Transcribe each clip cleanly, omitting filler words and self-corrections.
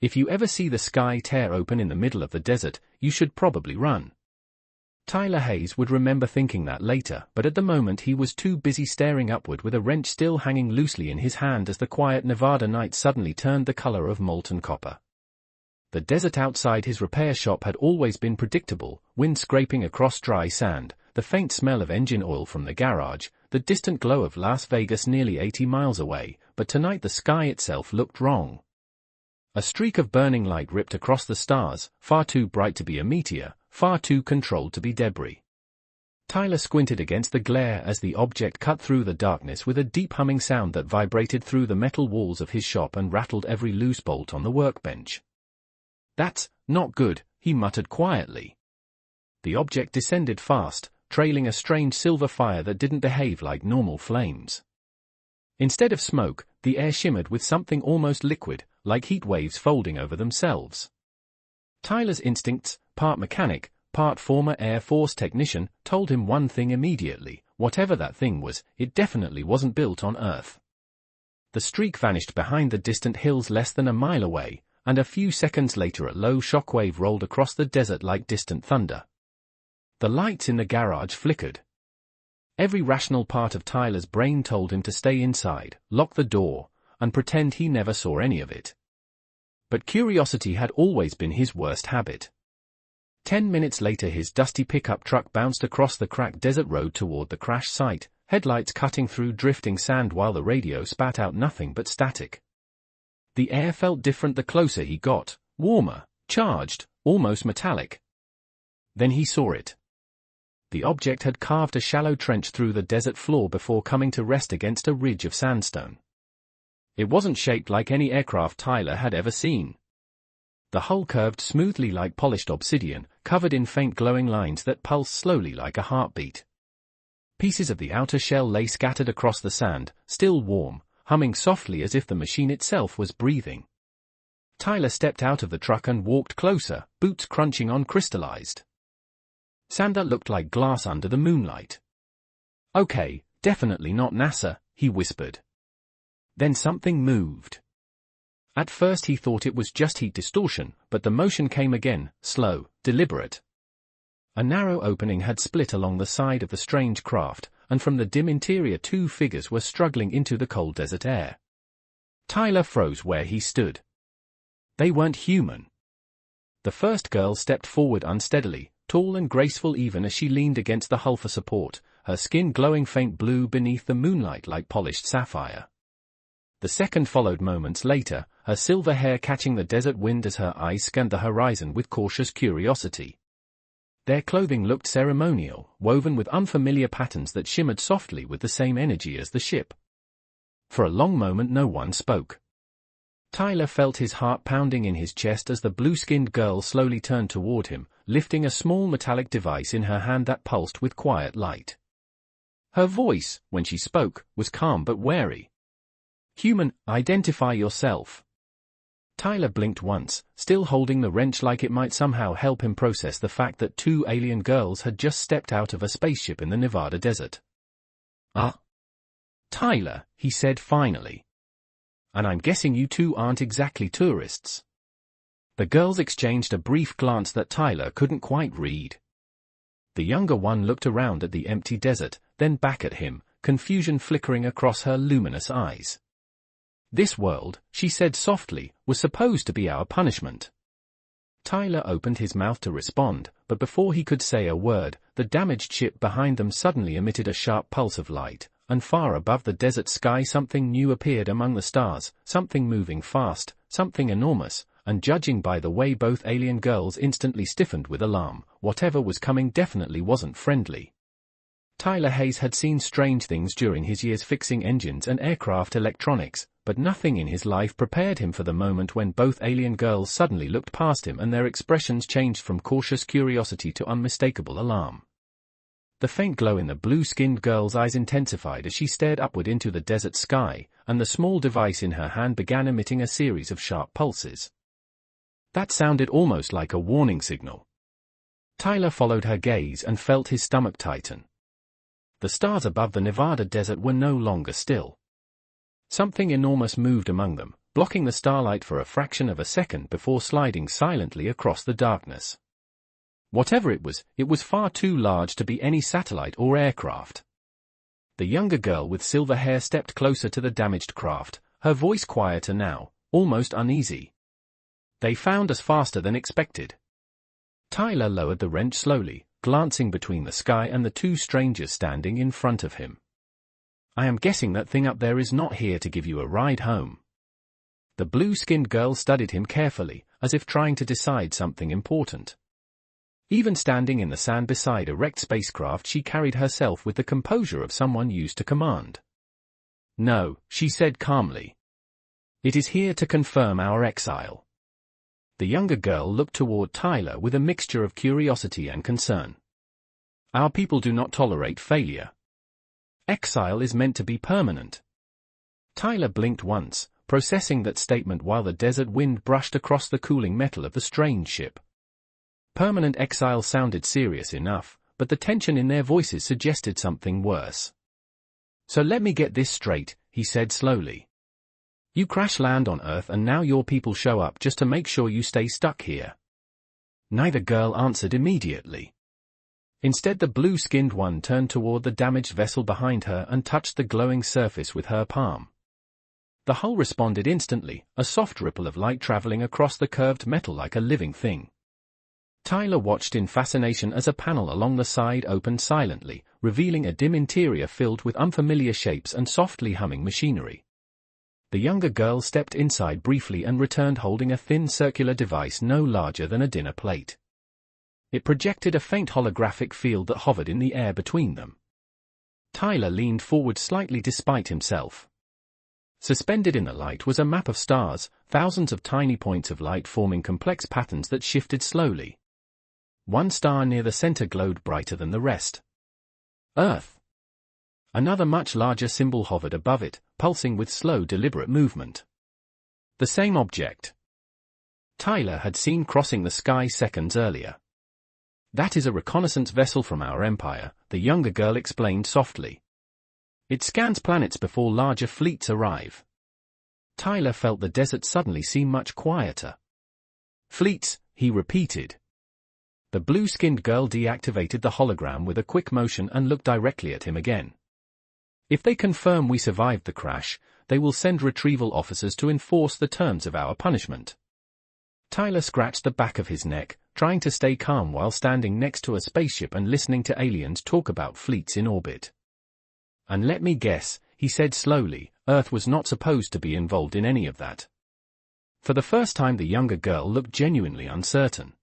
If you ever see the sky tear open in the middle of the desert, you should probably run. Tyler Hayes would remember thinking that later, but at the moment he was too busy staring upward with a wrench still hanging loosely in his hand as the quiet Nevada night suddenly turned the color of molten copper. The desert outside his repair shop had always been predictable, wind scraping across dry sand, the faint smell of engine oil from the garage, the distant glow of Las Vegas nearly 80 miles away, but tonight the sky itself looked wrong. A streak of burning light ripped across the stars, far too bright to be a meteor, far too controlled to be debris. Tyler squinted against the glare as the object cut through the darkness with a deep humming sound that vibrated through the metal walls of his shop and rattled every loose bolt on the workbench. "That's not good," he muttered quietly. The object descended fast, trailing a strange silver fire that didn't behave like normal flames. Instead of smoke, the air shimmered with something almost liquid, like heat waves folding over themselves. Tyler's instincts, part mechanic, part former Air Force technician, told him one thing immediately: whatever that thing was, it definitely wasn't built on Earth. The streak vanished behind the distant hills less than a mile away, and a few seconds later a low shockwave rolled across the desert like distant thunder. The lights in the garage flickered. Every rational part of Tyler's brain told him to stay inside, lock the door, and pretend he never saw any of it. But curiosity had always been his worst habit. 10 minutes later his dusty pickup truck bounced across the cracked desert road toward the crash site, headlights cutting through drifting sand while the radio spat out nothing but static. The air felt different the closer he got, warmer, charged, almost metallic. Then he saw it. The object had carved a shallow trench through the desert floor before coming to rest against a ridge of sandstone. It wasn't shaped like any aircraft Tyler had ever seen. The hull curved smoothly like polished obsidian, covered in faint glowing lines that pulsed slowly like a heartbeat. Pieces of the outer shell lay scattered across the sand, still warm, humming softly as if the machine itself was breathing. Tyler stepped out of the truck and walked closer, boots crunching on crystallized sand that looked like glass under the moonlight. "Okay, definitely not NASA," he whispered. Then something moved. At first he thought it was just heat distortion, but the motion came again, slow, deliberate. A narrow opening had split along the side of the strange craft, and from the dim interior 2 figures were struggling into the cold desert air. Tyler froze where he stood. They weren't human. The first girl stepped forward unsteadily, tall and graceful even as she leaned against the hull for support, her skin glowing faint blue beneath the moonlight like polished sapphire. The second followed moments later, her silver hair catching the desert wind as her eyes scanned the horizon with cautious curiosity. Their clothing looked ceremonial, woven with unfamiliar patterns that shimmered softly with the same energy as the ship. For a long moment no one spoke. Tyler felt his heart pounding in his chest as the blue-skinned girl slowly turned toward him, lifting a small metallic device in her hand that pulsed with quiet light. Her voice, when she spoke, was calm but wary. "Human, identify yourself." Tyler blinked once, still holding the wrench like it might somehow help him process the fact that 2 alien girls had just stepped out of a spaceship in the Nevada desert. "Tyler," he said finally. "And I'm guessing you 2 aren't exactly tourists." The girls exchanged a brief glance that Tyler couldn't quite read. The younger one looked around at the empty desert, then back at him, confusion flickering across her luminous eyes. "This world," she said softly, "was supposed to be our punishment." Tyler opened his mouth to respond, but before he could say a word, the damaged ship behind them suddenly emitted a sharp pulse of light, and far above the desert sky something new appeared among the stars, something moving fast, something enormous, and judging by the way both alien girls instantly stiffened with alarm, whatever was coming definitely wasn't friendly. Tyler Hayes had seen strange things during his years fixing engines and aircraft electronics, but nothing in his life prepared him for the moment when both alien girls suddenly looked past him and their expressions changed from cautious curiosity to unmistakable alarm. The faint glow in the blue-skinned girl's eyes intensified as she stared upward into the desert sky, and the small device in her hand began emitting a series of sharp pulses. That sounded almost like a warning signal. Tyler followed her gaze and felt his stomach tighten. The stars above the Nevada desert were no longer still. Something enormous moved among them, blocking the starlight for a fraction of a second before sliding silently across the darkness. Whatever it was far too large to be any satellite or aircraft. The younger girl with silver hair stepped closer to the damaged craft, her voice quieter now, almost uneasy. They found us faster than expected. Tyler lowered the wrench slowly, glancing between the sky and the two strangers standing in front of him. I am guessing that thing up there is not here to give you a ride home. The blue-skinned girl studied him carefully, as if trying to decide something important. Even standing in the sand beside a wrecked spacecraft, she carried herself with the composure of someone used to command. No, she said calmly. It is here to confirm our exile. The younger girl looked toward Tyler with a mixture of curiosity and concern. Our people do not tolerate failure. Exile is meant to be permanent. Tyler blinked once, processing that statement while the desert wind brushed across the cooling metal of the strange ship. Permanent exile sounded serious enough, but the tension in their voices suggested something worse. So let me get this straight, he said slowly. You crash land on Earth and now your people show up just to make sure you stay stuck here. Neither girl answered immediately. Instead, the blue-skinned one turned toward the damaged vessel behind her and touched the glowing surface with her palm. The hull responded instantly, a soft ripple of light traveling across the curved metal like a living thing. Tyler watched in fascination as a panel along the side opened silently, revealing a dim interior filled with unfamiliar shapes and softly humming machinery. The younger girl stepped inside briefly and returned holding a thin circular device no larger than a dinner plate. It projected a faint holographic field that hovered in the air between them. Tyler leaned forward slightly despite himself. Suspended in the light was a map of stars, thousands of tiny points of light forming complex patterns that shifted slowly. One star near the center glowed brighter than the rest. Earth. Another much larger symbol hovered above it, pulsing with slow, deliberate movement. The same object Tyler had seen crossing the sky seconds earlier. That is a reconnaissance vessel from our empire, the younger girl explained softly. It scans planets before larger fleets arrive. Tyler felt the desert suddenly seem much quieter. Fleets, he repeated. The blue-skinned girl deactivated the hologram with a quick motion and looked directly at him again. If they confirm we survived the crash, they will send retrieval officers to enforce the terms of our punishment. Tyler scratched the back of his neck, trying to stay calm while standing next to a spaceship and listening to aliens talk about fleets in orbit. And let me guess, he said slowly, Earth was not supposed to be involved in any of that. For the first time the younger girl looked genuinely uncertain.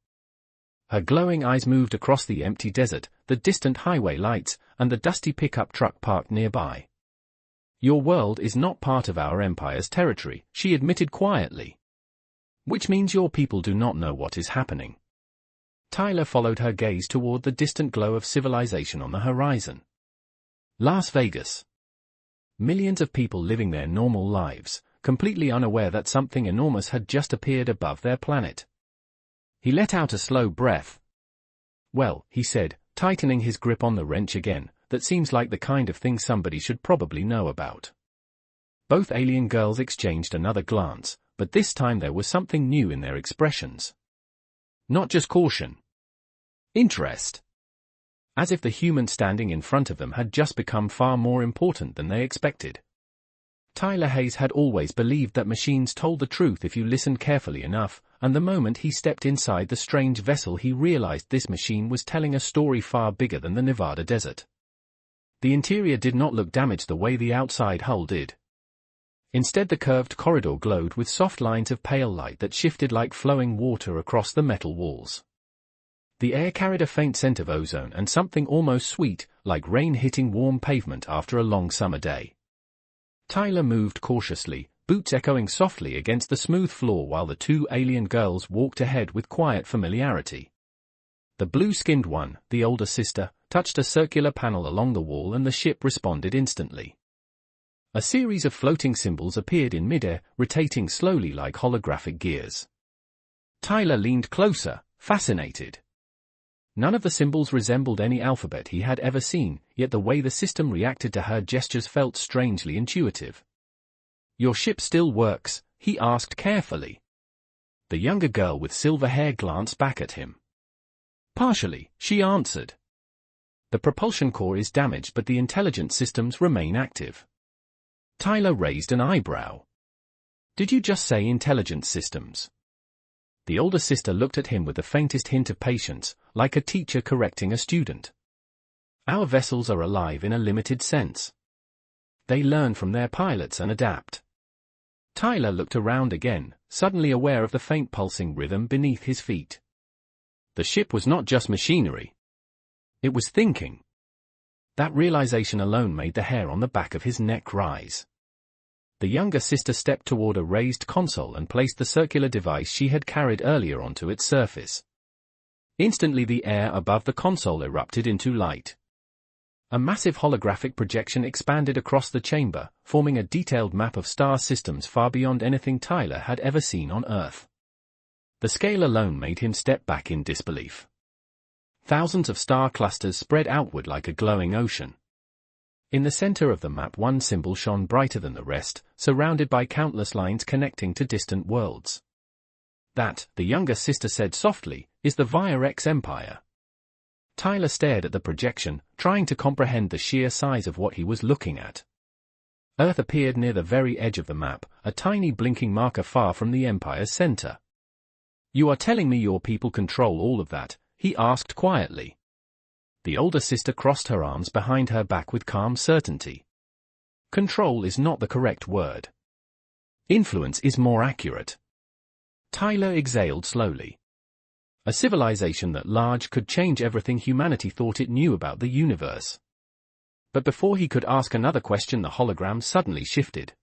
Her glowing eyes moved across the empty desert, the distant highway lights, and the dusty pickup truck parked nearby. Your world is not part of our empire's territory, she admitted quietly. Which means your people do not know what is happening. Tyler followed her gaze toward the distant glow of civilization on the horizon. Las Vegas. Millions of people living their normal lives, completely unaware that something enormous had just appeared above their planet. He let out a slow breath. Well, he said, tightening his grip on the wrench again, that seems like the kind of thing somebody should probably know about. Both alien girls exchanged another glance, but this time there was something new in their expressions. Not just caution. Interest. As if the human standing in front of them had just become far more important than they expected. Tyler Hayes had always believed that machines told the truth if you listened carefully enough, and the moment he stepped inside the strange vessel he realized this machine was telling a story far bigger than the Nevada desert. The interior did not look damaged the way the outside hull did. Instead, the curved corridor glowed with soft lines of pale light that shifted like flowing water across the metal walls. The air carried a faint scent of ozone and something almost sweet, like rain hitting warm pavement after a long summer day. Tyler moved cautiously, boots echoing softly against the smooth floor while the two alien girls walked ahead with quiet familiarity. The blue-skinned one, the older sister, touched a circular panel along the wall and the ship responded instantly. A series of floating symbols appeared in midair, rotating slowly like holographic gears. Tyler leaned closer, fascinated. None of the symbols resembled any alphabet he had ever seen, yet the way the system reacted to her gestures felt strangely intuitive. Your ship still works, he asked carefully. The younger girl with silver hair glanced back at him. Partially, she answered. The propulsion core is damaged but the intelligence systems remain active. Tyler raised an eyebrow. Did you just say intelligence systems? The older sister looked at him with the faintest hint of patience, like a teacher correcting a student. Our vessels are alive in a limited sense. They learn from their pilots and adapt. Tyler looked around again, suddenly aware of the faint pulsing rhythm beneath his feet. The ship was not just machinery. It was thinking. That realization alone made the hair on the back of his neck rise. The younger sister stepped toward a raised console and placed the circular device she had carried earlier onto its surface. Instantly the air above the console erupted into light. A massive holographic projection expanded across the chamber, forming a detailed map of star systems far beyond anything Tyler had ever seen on Earth. The scale alone made him step back in disbelief. Thousands of star clusters spread outward like a glowing ocean. In the center of the map one symbol shone brighter than the rest, surrounded by countless lines connecting to distant worlds. That, the younger sister said softly, is the Virex Empire. Tyler stared at the projection, trying to comprehend the sheer size of what he was looking at. Earth appeared near the very edge of the map, a tiny blinking marker far from the Empire's center. You are telling me your people control all of that? He asked quietly. The older sister crossed her arms behind her back with calm certainty. Control is not the correct word. Influence is more accurate. Tyler exhaled slowly. A civilization that large could change everything humanity thought it knew about the universe. But before he could ask another question, the hologram suddenly shifted.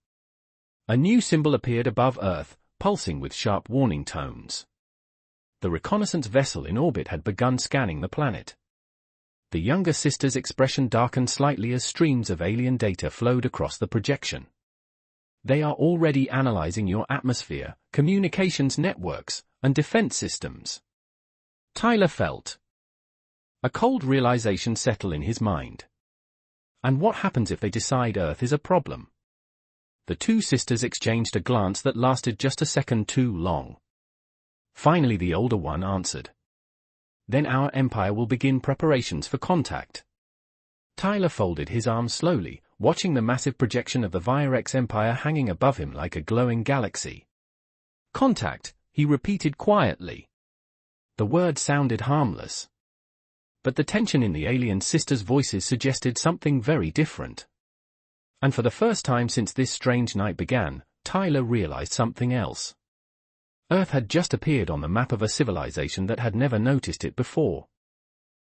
A new symbol appeared above Earth, pulsing with sharp warning tones. The reconnaissance vessel in orbit had begun scanning the planet. The younger sister's expression darkened slightly as streams of alien data flowed across the projection. They are already analyzing your atmosphere, communications networks, and defense systems. Tyler felt a cold realization settle in his mind. And what happens if they decide Earth is a problem? The two sisters exchanged a glance that lasted just a second too long. Finally the older one answered. Then our empire will begin preparations for contact. Tyler folded his arms slowly, watching the massive projection of the Virex Empire hanging above him like a glowing galaxy. Contact, he repeated quietly. The word sounded harmless. But the tension in the alien sisters' voices suggested something very different. And for the first time since this strange night began, Tyler realized something else. Earth had just appeared on the map of a civilization that had never noticed it before.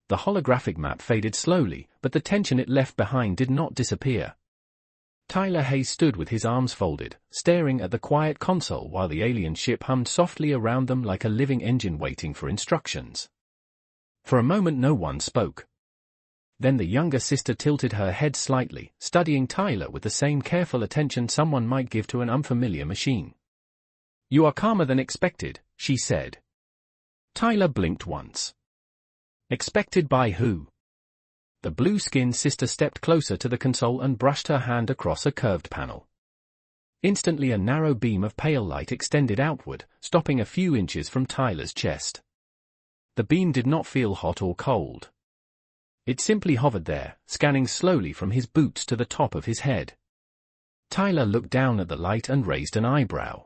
The holographic map faded slowly, but the tension it left behind did not disappear. Tyler Hayes stood with his arms folded, staring at the quiet console while the alien ship hummed softly around them like a living engine waiting for instructions. For a moment no one spoke. Then the younger sister tilted her head slightly, studying Tyler with the same careful attention someone might give to an unfamiliar machine. You are calmer than expected, she said. Tyler blinked once. Expected by who? The blue-skinned sister stepped closer to the console and brushed her hand across a curved panel. Instantly a narrow beam of pale light extended outward, stopping a few inches from Tyler's chest. The beam did not feel hot or cold. It simply hovered there, scanning slowly from his boots to the top of his head. Tyler looked down at the light and raised an eyebrow.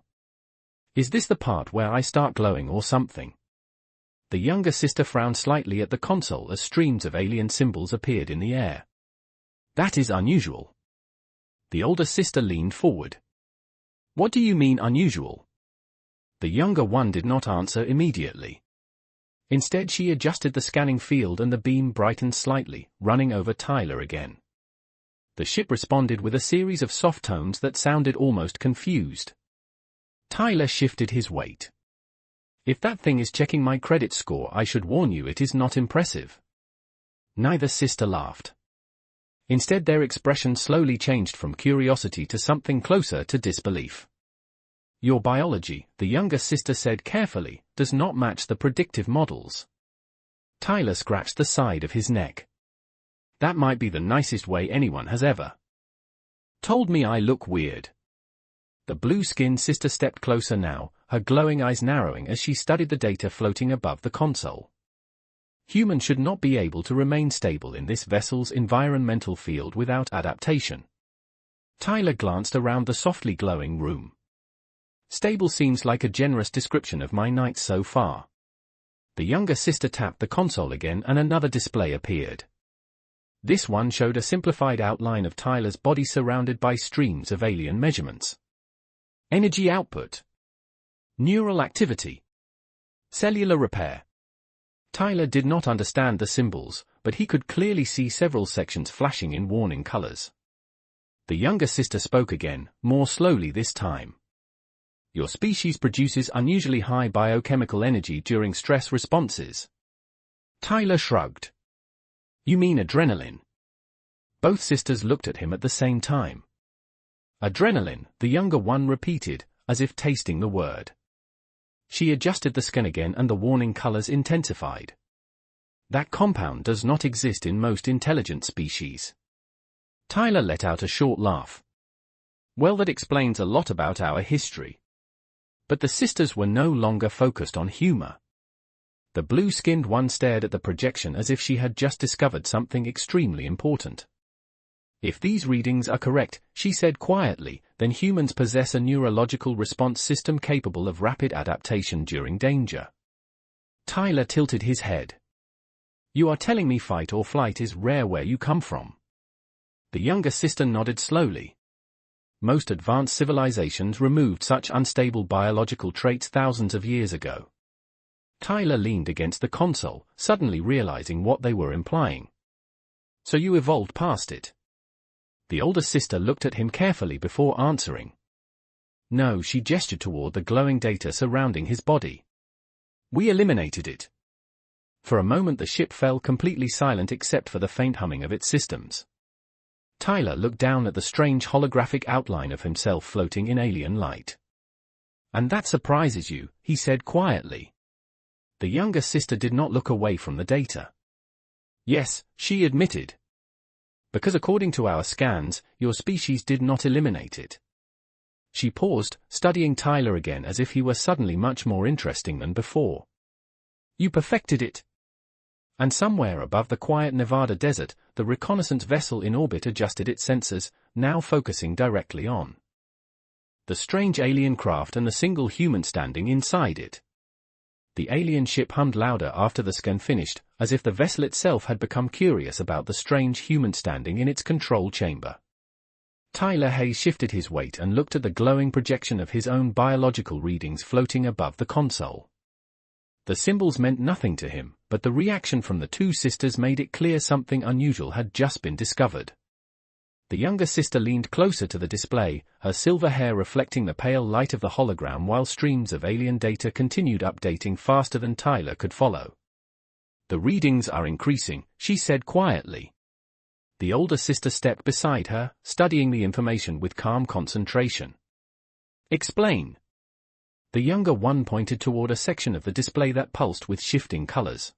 Is this the part where I start glowing or something? The younger sister frowned slightly at the console as streams of alien symbols appeared in the air. That is unusual. The older sister leaned forward. What do you mean unusual? The younger one did not answer immediately. Instead she adjusted the scanning field and the beam brightened slightly, running over Tyler again. The ship responded with a series of soft tones that sounded almost confused. Tyler shifted his weight. If that thing is checking my credit score, I should warn you it is not impressive. Neither sister laughed. Instead their expression slowly changed from curiosity to something closer to disbelief. Your biology, the younger sister said carefully, does not match the predictive models. Tyler scratched the side of his neck. That might be the nicest way anyone has ever told me I look weird. The blue-skinned sister stepped closer now, her glowing eyes narrowing as she studied the data floating above the console. Humans should not be able to remain stable in this vessel's environmental field without adaptation. Tyler glanced around the softly glowing room. Stable seems like a generous description of my night so far. The younger sister tapped the console again and another display appeared. This one showed a simplified outline of Tyler's body surrounded by streams of alien measurements. Energy output. Neural activity. Cellular repair. Tyler did not understand the symbols, but he could clearly see several sections flashing in warning colors. The younger sister spoke again, more slowly this time. Your species produces unusually high biochemical energy during stress responses. Tyler shrugged. You mean adrenaline? Both sisters looked at him at the same time. Adrenaline, the younger one repeated, as if tasting the word. She adjusted the scan again and the warning colors intensified. That compound does not exist in most intelligent species. Tyler let out a short laugh. Well, that explains a lot about our history. But the sisters were no longer focused on humor. The blue-skinned one stared at the projection as if she had just discovered something extremely important. If these readings are correct, she said quietly, then humans possess a neurological response system capable of rapid adaptation during danger. Tyler tilted his head. You are telling me fight or flight is rare where you come from? The younger sister nodded slowly. Most advanced civilizations removed such unstable biological traits thousands of years ago. Tyler leaned against the console, suddenly realizing what they were implying. So you evolved past it? The older sister looked at him carefully before answering. No, she gestured toward the glowing data surrounding his body. We eliminated it. For a moment the ship fell completely silent except for the faint humming of its systems. Tyler looked down at the strange holographic outline of himself floating in alien light. And that surprises you, he said quietly. The younger sister did not look away from the data. Yes, she admitted. Because according to our scans, your species did not eliminate it. She paused, studying Tyler again as if he were suddenly much more interesting than before. You perfected it. And somewhere above the quiet Nevada desert, the reconnaissance vessel in orbit adjusted its sensors, now focusing directly on the strange alien craft and the single human standing inside it. The alien ship hummed louder after the scan finished, as if the vessel itself had become curious about the strange human standing in its control chamber. Tyler Hayes shifted his weight and looked at the glowing projection of his own biological readings floating above the console. The symbols meant nothing to him, but the reaction from the two sisters made it clear something unusual had just been discovered. The younger sister leaned closer to the display, her silver hair reflecting the pale light of the hologram while streams of alien data continued updating faster than Tyler could follow. The readings are increasing, she said quietly. The older sister stepped beside her, studying the information with calm concentration. Explain. The younger one pointed toward a section of the display that pulsed with shifting colors.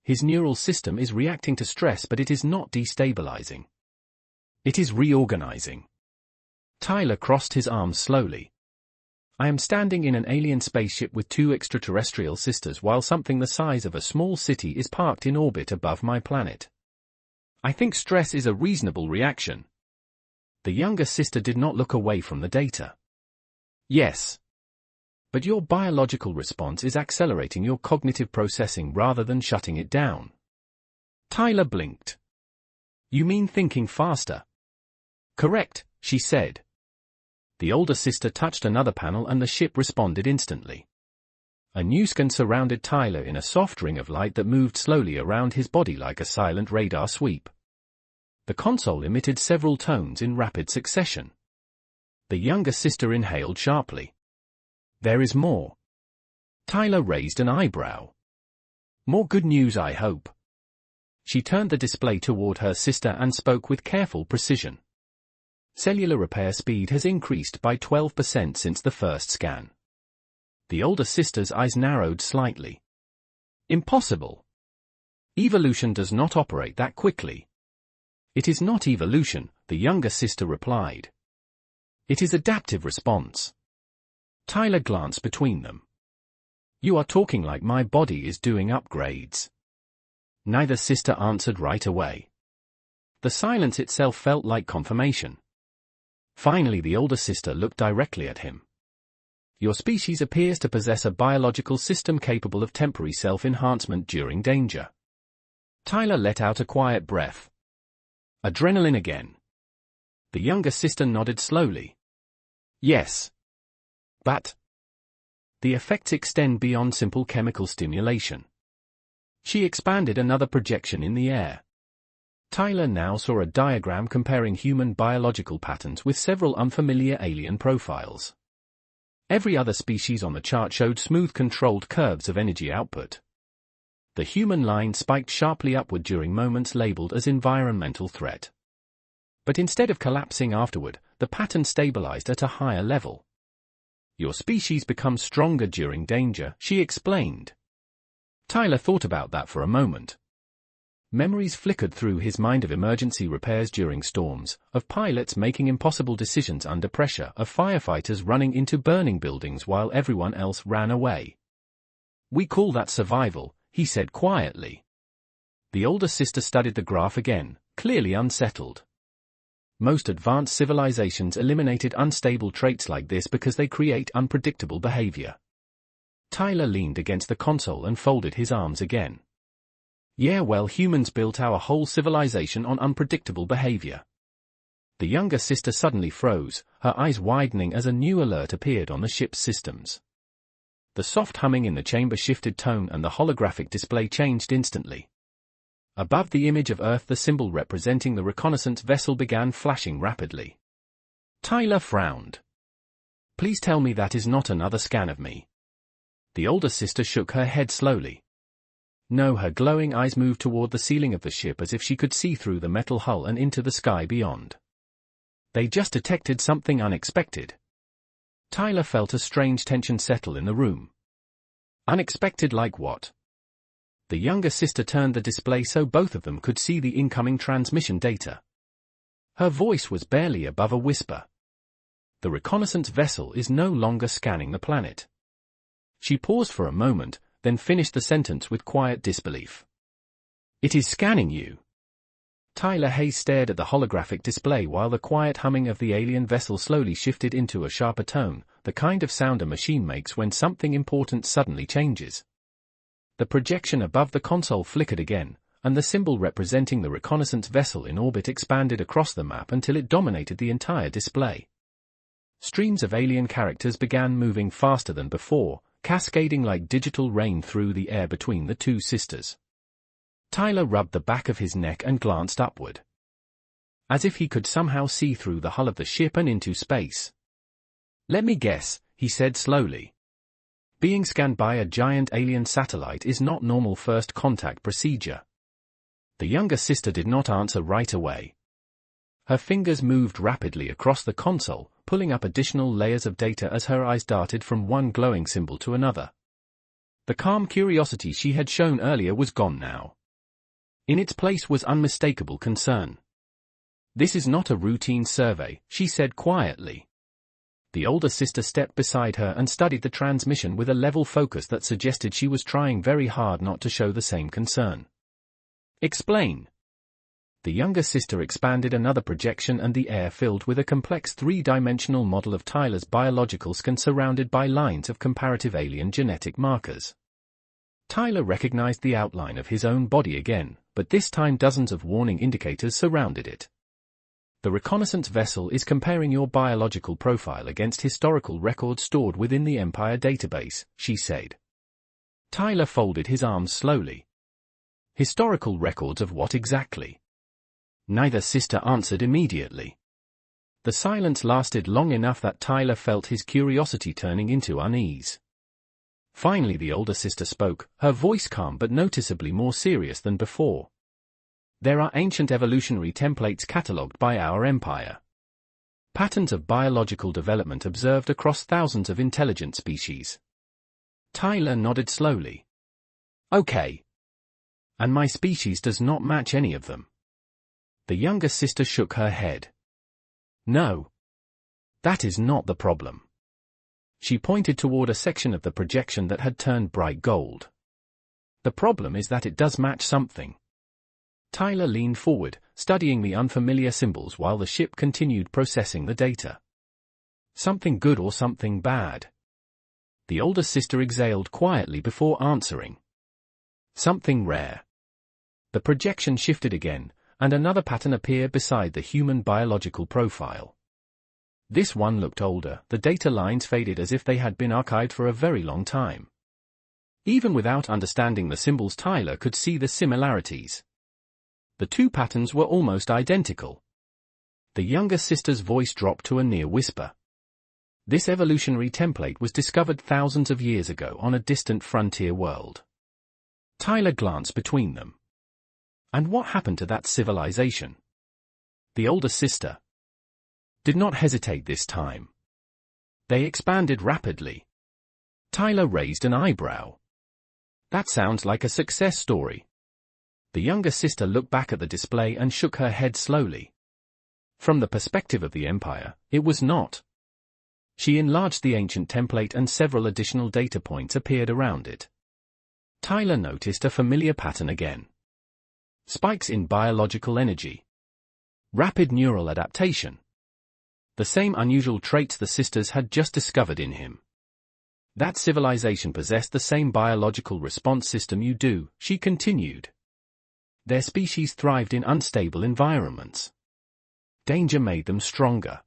His neural system is reacting to stress, but it is not destabilizing. It is reorganizing. Tyler crossed his arms slowly. I am standing in an alien spaceship with two extraterrestrial sisters while something the size of a small city is parked in orbit above my planet. I think stress is a reasonable reaction. The younger sister did not look away from the data. Yes. But your biological response is accelerating your cognitive processing rather than shutting it down. Tyler blinked. You mean thinking faster? Correct, she said. The older sister touched another panel and the ship responded instantly. A new scan surrounded Tyler in a soft ring of light that moved slowly around his body like a silent radar sweep. The console emitted several tones in rapid succession. The younger sister inhaled sharply. There is more. Tyler raised an eyebrow. More good news, I hope. She turned the display toward her sister and spoke with careful precision. Cellular repair speed has increased by 12% since the first scan. The older sister's eyes narrowed slightly. Impossible. Evolution does not operate that quickly. It is not evolution, the younger sister replied. It is adaptive response. Tyler glanced between them. You are talking like my body is doing upgrades. Neither sister answered right away. The silence itself felt like confirmation. Finally, the older sister looked directly at him. Your species appears to possess a biological system capable of temporary self-enhancement during danger. Tyler let out a quiet breath. Adrenaline again. The younger sister nodded slowly. Yes. But the effects extend beyond simple chemical stimulation. She expanded another projection in the air. Tyler now saw a diagram comparing human biological patterns with several unfamiliar alien profiles. Every other species on the chart showed smooth controlled curves of energy output. The human line spiked sharply upward during moments labeled as environmental threat. But instead of collapsing afterward, the pattern stabilized at a higher level. Your species becomes stronger during danger, she explained. Tyler thought about that for a moment. Memories flickered through his mind of emergency repairs during storms, of pilots making impossible decisions under pressure, of firefighters running into burning buildings while everyone else ran away. We call that survival, he said quietly. The older sister studied the graph again, clearly unsettled. Most advanced civilizations eliminated unstable traits like this because they create unpredictable behavior. Tyler leaned against the console and folded his arms again. Yeah, well, humans built our whole civilization on unpredictable behavior. The younger sister suddenly froze, her eyes widening as a new alert appeared on the ship's systems. The soft humming in the chamber shifted tone and the holographic display changed instantly. Above the image of Earth, the symbol representing the reconnaissance vessel began flashing rapidly. Tyler frowned. Please tell me that is not another scan of me. The older sister shook her head slowly. No, her glowing eyes moved toward the ceiling of the ship as if she could see through the metal hull and into the sky beyond. They just detected something unexpected. Tyler felt a strange tension settle in the room. Unexpected like what? The younger sister turned the display so both of them could see the incoming transmission data. Her voice was barely above a whisper. The reconnaissance vessel is no longer scanning the planet. She paused for a moment, then finished the sentence with quiet disbelief. It is scanning you. Tyler Hayes stared at the holographic display while the quiet humming of the alien vessel slowly shifted into a sharper tone, the kind of sound a machine makes when something important suddenly changes. The projection above the console flickered again, and the symbol representing the reconnaissance vessel in orbit expanded across the map until it dominated the entire display. Streams of alien characters began moving faster than before, cascading like digital rain through the air between the two sisters. Tyler rubbed the back of his neck and glanced upward. As if he could somehow see through the hull of the ship and into space. Let me guess, he said slowly. Being scanned by a giant alien satellite is not normal first contact procedure. The younger sister did not answer right away. Her fingers moved rapidly across the console, pulling up additional layers of data as her eyes darted from one glowing symbol to another. The calm curiosity she had shown earlier was gone now. In its place was unmistakable concern. This is not a routine survey, she said quietly. The older sister stepped beside her and studied the transmission with a level focus that suggested she was trying very hard not to show the same concern. Explain. The younger sister expanded another projection and the air filled with a complex three-dimensional model of Tyler's biological scan surrounded by lines of comparative alien genetic markers. Tyler recognized the outline of his own body again, but this time dozens of warning indicators surrounded it. The reconnaissance vessel is comparing your biological profile against historical records stored within the Empire database, she said. Tyler folded his arms slowly. Historical records of what exactly? Neither sister answered immediately. The silence lasted long enough that Tyler felt his curiosity turning into unease. Finally the older sister spoke, her voice calm but noticeably more serious than before. There are ancient evolutionary templates catalogued by our empire. Patterns of biological development observed across thousands of intelligent species. Tyler nodded slowly. Okay. And my species does not match any of them. The younger sister shook her head. No. That is not the problem. She pointed toward a section of the projection that had turned bright gold. The problem is that it does match something. Tyler leaned forward, studying the unfamiliar symbols while the ship continued processing the data. Something good or something bad? The older sister exhaled quietly before answering. Something rare. The projection shifted again, and another pattern appeared beside the human biological profile. This one looked older, the data lines faded as if they had been archived for a very long time. Even without understanding the symbols, Tyler could see the similarities. The two patterns were almost identical. The younger sister's voice dropped to a near whisper. This evolutionary template was discovered thousands of years ago on a distant frontier world. Tyler glanced between them. And what happened to that civilization? The older sister did not hesitate this time. They expanded rapidly. Tyler raised an eyebrow. That sounds like a success story. The younger sister looked back at the display and shook her head slowly. From the perspective of the Empire, it was not. She enlarged the ancient template and several additional data points appeared around it. Tyler noticed a familiar pattern again. Spikes in biological energy. Rapid neural adaptation. The same unusual traits the sisters had just discovered in him. That civilization possessed the same biological response system you do, she continued. Their species thrived in unstable environments. Danger made them stronger.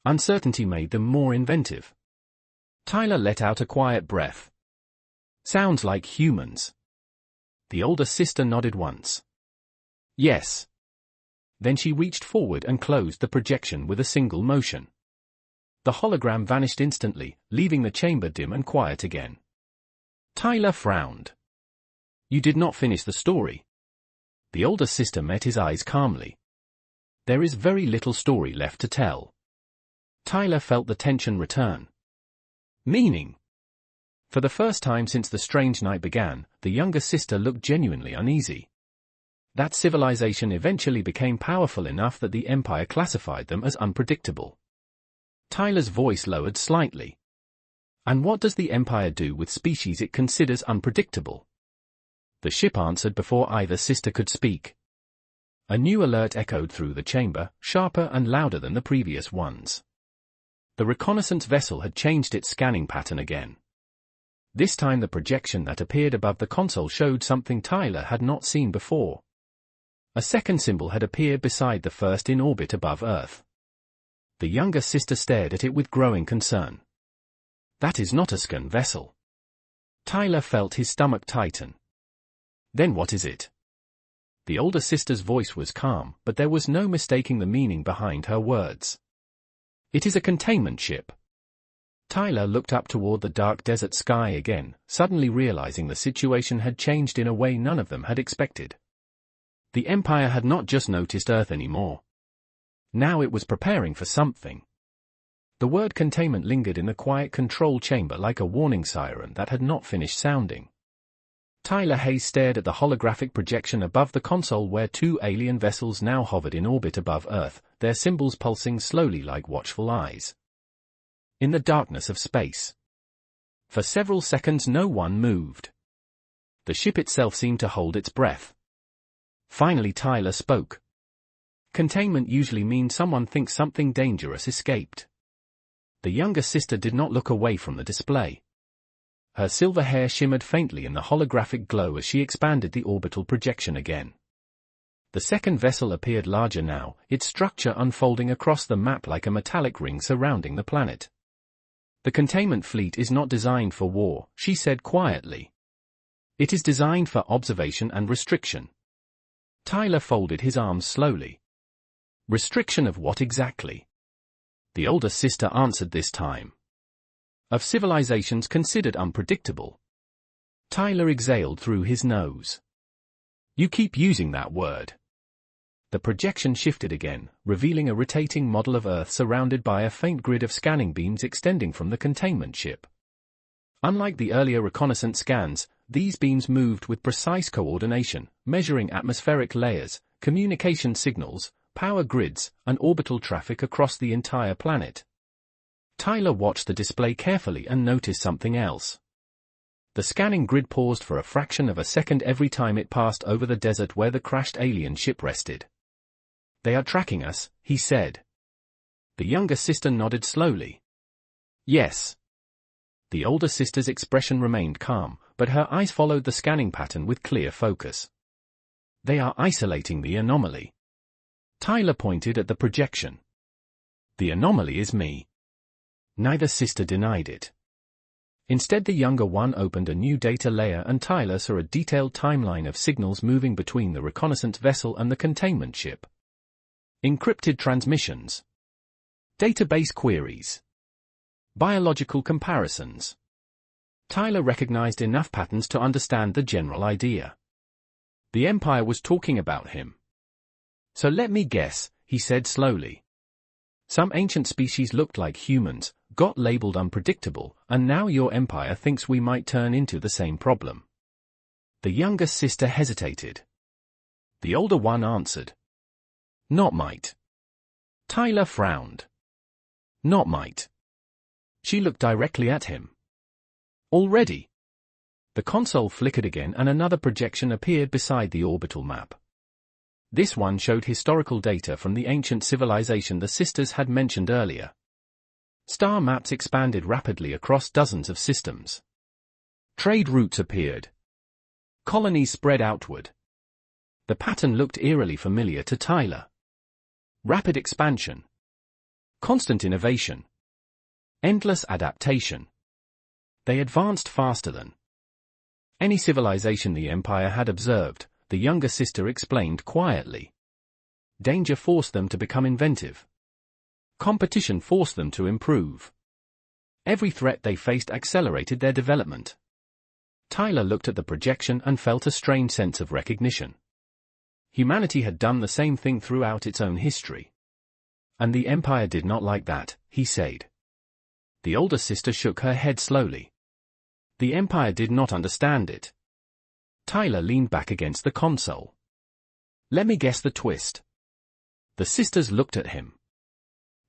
Uncertainty made them more inventive. Tyler let out a quiet breath. Sounds like humans. The older sister nodded once. Yes. Then she reached forward and closed the projection with a single motion. The hologram vanished instantly, leaving the chamber dim and quiet again. Tyler frowned. You did not finish the story. The older sister met his eyes calmly. There is very little story left to tell. Tyler felt the tension return. Meaning? For the first time since the strange night began, the younger sister looked genuinely uneasy. That civilization eventually became powerful enough that the Empire classified them as unpredictable. Tyler's voice lowered slightly. And what does the Empire do with species it considers unpredictable? The ship answered before either sister could speak. A new alert echoed through the chamber, sharper and louder than the previous ones. The reconnaissance vessel had changed its scanning pattern again. This time the projection that appeared above the console showed something Tyler had not seen before. A second symbol had appeared beside the first in orbit above Earth. The younger sister stared at it with growing concern. That is not a scan vessel. Tyler felt his stomach tighten. Then what is it? The older sister's voice was calm, but there was no mistaking the meaning behind her words. It is a containment ship. Tyler looked up toward the dark desert sky again, suddenly realizing the situation had changed in a way none of them had expected. The Empire had not just noticed Earth anymore. Now it was preparing for something. The word containment lingered in the quiet control chamber like a warning siren that had not finished sounding. Tyler Hayes stared at the holographic projection above the console where two alien vessels now hovered in orbit above Earth, their symbols pulsing slowly like watchful eyes. In the darkness of space. For several seconds no one moved. The ship itself seemed to hold its breath. Finally Tyler spoke. Containment usually means someone thinks something dangerous escaped. The younger sister did not look away from the display. Her silver hair shimmered faintly in the holographic glow as she expanded the orbital projection again. The second vessel appeared larger now, its structure unfolding across the map like a metallic ring surrounding the planet. The containment fleet is not designed for war, she said quietly. It is designed for observation and restriction. Tyler folded his arms slowly. Restriction of what exactly? The older sister answered this time. Of civilizations considered unpredictable. Tyler exhaled through his nose. You keep using that word. The projection shifted again, revealing a rotating model of Earth surrounded by a faint grid of scanning beams extending from the containment ship. Unlike the earlier reconnaissance scans, these beams moved with precise coordination, measuring atmospheric layers, communication signals, power grids, and orbital traffic across the entire planet. Tyler watched the display carefully and noticed something else. The scanning grid paused for a fraction of a second every time it passed over the desert where the crashed alien ship rested. "They are tracking us," he said. The younger sister nodded slowly. "Yes." The older sister's expression remained calm, but her eyes followed the scanning pattern with clear focus. "They are isolating the anomaly." Tyler pointed at the projection. "The anomaly is me." Neither sister denied it. Instead, the younger one opened a new data layer and Tyler saw a detailed timeline of signals moving between the reconnaissance vessel and the containment ship. Encrypted transmissions. Database queries. Biological comparisons. Tyler recognized enough patterns to understand the general idea. The Empire was talking about him. "So let me guess," he said slowly. "Some ancient species looked like humans, got labeled unpredictable, and now your Empire thinks we might turn into the same problem." The younger sister hesitated. The older one answered. "Not might." Tyler frowned. "Not might." She looked directly at him. "Already?" The console flickered again and another projection appeared beside the orbital map. This one showed historical data from the ancient civilization the sisters had mentioned earlier. Star maps expanded rapidly across dozens of systems. Trade routes appeared. Colonies spread outward. The pattern looked eerily familiar to Tyler. Rapid expansion. Constant innovation. Endless adaptation. They advanced faster than any civilization the Empire had observed, the younger sister explained quietly. Danger forced them to become inventive. Competition forced them to improve. Every threat they faced accelerated their development. Tyler looked at the projection and felt a strange sense of recognition. Humanity had done the same thing throughout its own history. And the Empire did not like that, he said. The older sister shook her head slowly. The Empire did not understand it. Tyler leaned back against the console. "Let me guess the twist." The sisters looked at him.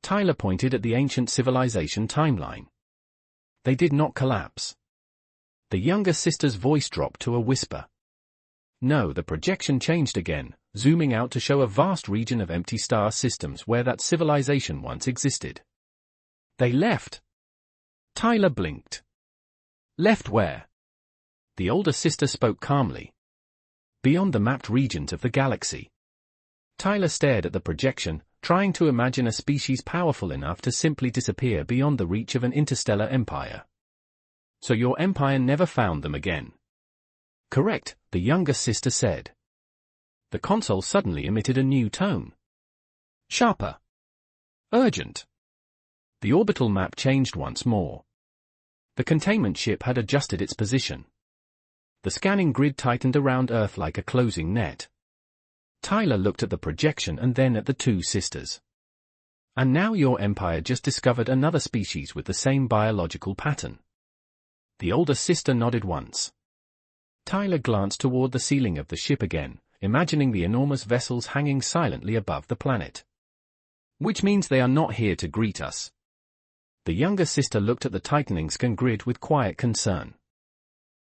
Tyler pointed at the ancient civilization timeline. They did not collapse. The younger sister's voice dropped to a whisper. No, the projection changed again, zooming out to show a vast region of empty star systems where that civilization once existed. "They left." Tyler blinked. "Left where?" The older sister spoke calmly. "Beyond the mapped regions of the galaxy." Tyler stared at the projection, trying to imagine a species powerful enough to simply disappear beyond the reach of an interstellar empire. "So your empire never found them again?" "Correct," the younger sister said. The console suddenly emitted a new tone. Sharper. Urgent. The orbital map changed once more. The containment ship had adjusted its position. The scanning grid tightened around Earth like a closing net. Tyler looked at the projection and then at the two sisters. "And now your empire just discovered another species with the same biological pattern." The older sister nodded once. Tyler glanced toward the ceiling of the ship again, imagining the enormous vessels hanging silently above the planet. "Which means they are not here to greet us." The younger sister looked at the tightening scan grid with quiet concern.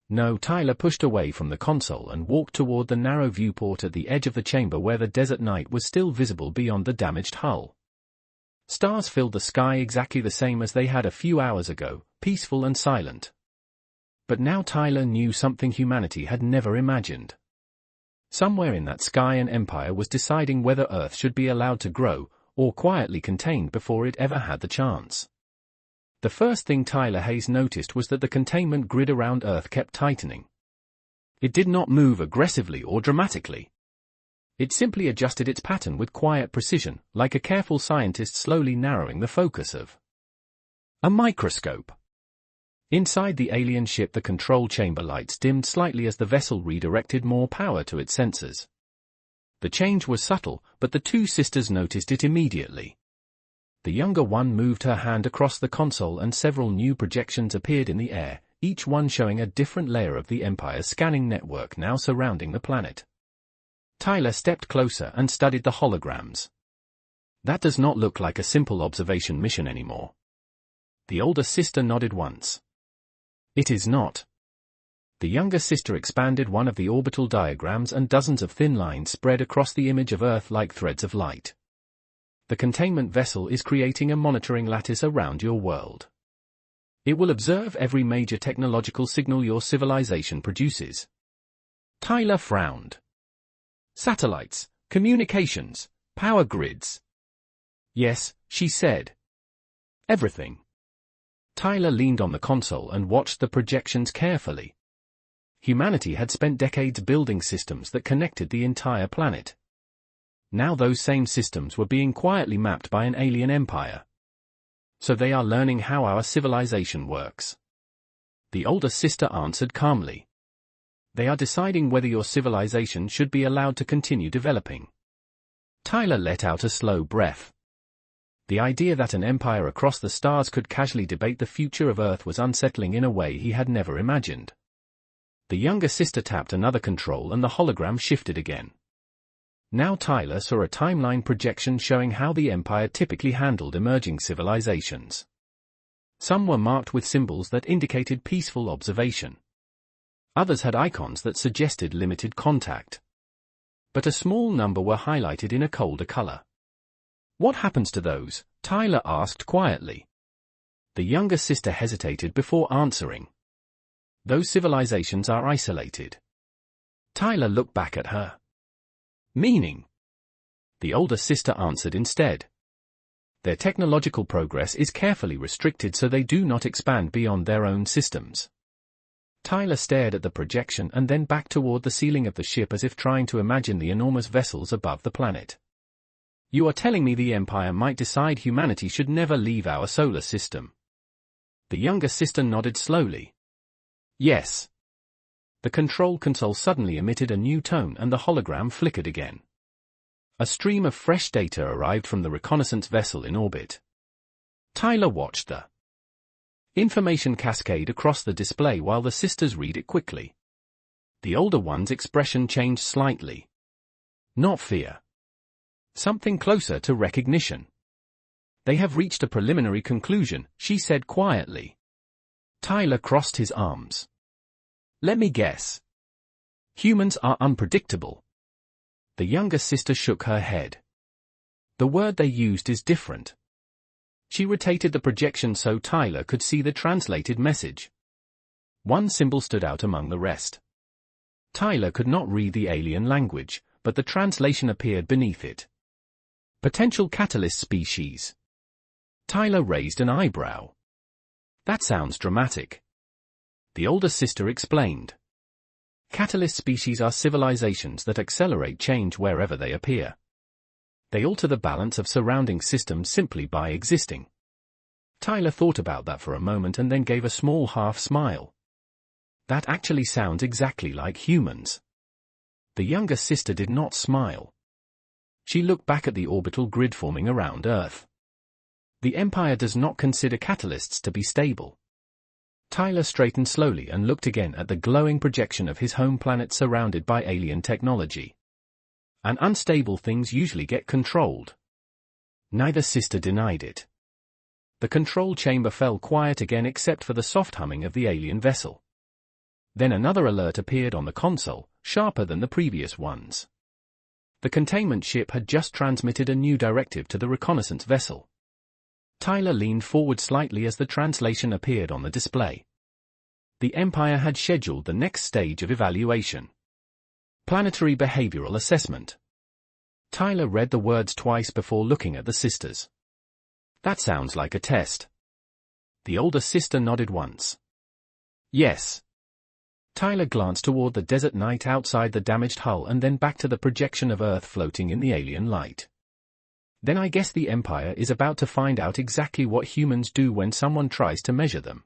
No, Tyler pushed away from the console and walked toward the narrow viewport at the edge of the chamber where the desert night was still visible beyond the damaged hull. Stars filled the sky exactly the same as they had a few hours ago, peaceful and silent. But now Tyler knew something humanity had never imagined. Somewhere in that sky an empire was deciding whether Earth should be allowed to grow, or quietly contained before it ever had the chance. The first thing Tyler Hayes noticed was that the containment grid around Earth kept tightening. It did not move aggressively or dramatically. It simply adjusted its pattern with quiet precision, like a careful scientist slowly narrowing the focus of a microscope. Inside the alien ship, the control chamber lights dimmed slightly as the vessel redirected more power to its sensors. The change was subtle, but the two sisters noticed it immediately. The younger one moved her hand across the console and several new projections appeared in the air, each one showing a different layer of the Empire's scanning network now surrounding the planet. Tyler stepped closer and studied the holograms. That does not look like a simple observation mission anymore. The older sister nodded once. It is not. The younger sister expanded one of the orbital diagrams and dozens of thin lines spread across the image of Earth like threads of light. The containment vessel is creating a monitoring lattice around your world. It will observe every major technological signal your civilization produces. Tyler frowned. Satellites, communications, power grids. Yes, she said. Everything. Tyler leaned on the console and watched the projections carefully. Humanity had spent decades building systems that connected the entire planet. Now those same systems were being quietly mapped by an alien empire. So they are learning how our civilization works. The older sister answered calmly. They are deciding whether your civilization should be allowed to continue developing. Tyler let out a slow breath. The idea that an empire across the stars could casually debate the future of Earth was unsettling in a way he had never imagined. The younger sister tapped another control and the hologram shifted again. Now Tyler saw a timeline projection showing how the empire typically handled emerging civilizations. Some were marked with symbols that indicated peaceful observation. Others had icons that suggested limited contact. But a small number were highlighted in a colder color. What happens to those? Tyler asked quietly. The younger sister hesitated before answering. Those civilizations are isolated. Tyler looked back at her. Meaning? The older sister answered instead. Their technological progress is carefully restricted so they do not expand beyond their own systems. Tyler stared at the projection and then back toward the ceiling of the ship as if trying to imagine the enormous vessels above the planet. You are telling me the Empire might decide humanity should never leave our solar system? The younger sister nodded slowly. Yes. The control console suddenly emitted a new tone and the hologram flickered again. A stream of fresh data arrived from the reconnaissance vessel in orbit. Tyler watched the information cascade across the display while the sisters read it quickly. The older one's expression changed slightly. Not fear. Something closer to recognition. They have reached a preliminary conclusion, she said quietly. Tyler crossed his arms. Let me guess. Humans are unpredictable. The younger sister shook her head. The word they used is different. She rotated the projection so Tyler could see the translated message. One symbol stood out among the rest. Tyler could not read the alien language, but the translation appeared beneath it. Potential catalyst species. Tyler raised an eyebrow. That sounds dramatic. The older sister explained. Catalyst species are civilizations that accelerate change wherever they appear. They alter the balance of surrounding systems simply by existing. Tyler thought about that for a moment and then gave a small half smile. That actually sounds exactly like humans. The younger sister did not smile. She looked back at the orbital grid forming around Earth. The Empire does not consider catalysts to be stable. Tyler straightened slowly and looked again at the glowing projection of his home planet surrounded by alien technology. And unstable things usually get controlled. Neither sister denied it. The control chamber fell quiet again except for the soft humming of the alien vessel. Then another alert appeared on the console, sharper than the previous ones. The containment ship had just transmitted a new directive to the reconnaissance vessel. Tyler leaned forward slightly as the translation appeared on the display. The Empire had scheduled the next stage of evaluation. Planetary behavioral assessment. Tyler read the words twice before looking at the sisters. That sounds like a test. The older sister nodded once. Yes. Tyler glanced toward the desert night outside the damaged hull and then back to the projection of Earth floating in the alien light. Then I guess the Empire is about to find out exactly what humans do when someone tries to measure them.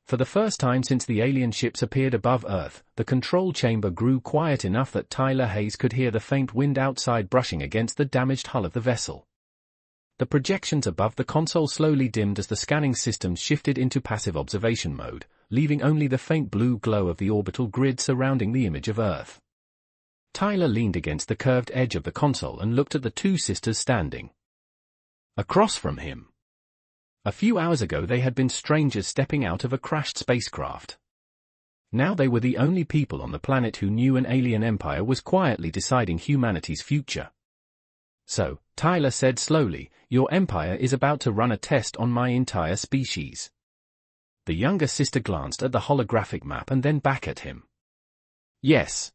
For the first time since the alien ships appeared above Earth, the control chamber grew quiet enough that Tyler Hayes could hear the faint wind outside brushing against the damaged hull of the vessel. The projections above the console slowly dimmed as the scanning systems shifted into passive observation mode, leaving only the faint blue glow of the orbital grid surrounding the image of Earth. Tyler leaned against the curved edge of the console and looked at the two sisters standing across from him. A few hours ago they had been strangers stepping out of a crashed spacecraft. Now they were the only people on the planet who knew an alien empire was quietly deciding humanity's future. So, Tyler said slowly, your empire is about to run a test on my entire species. The younger sister glanced at the holographic map and then back at him. Yes.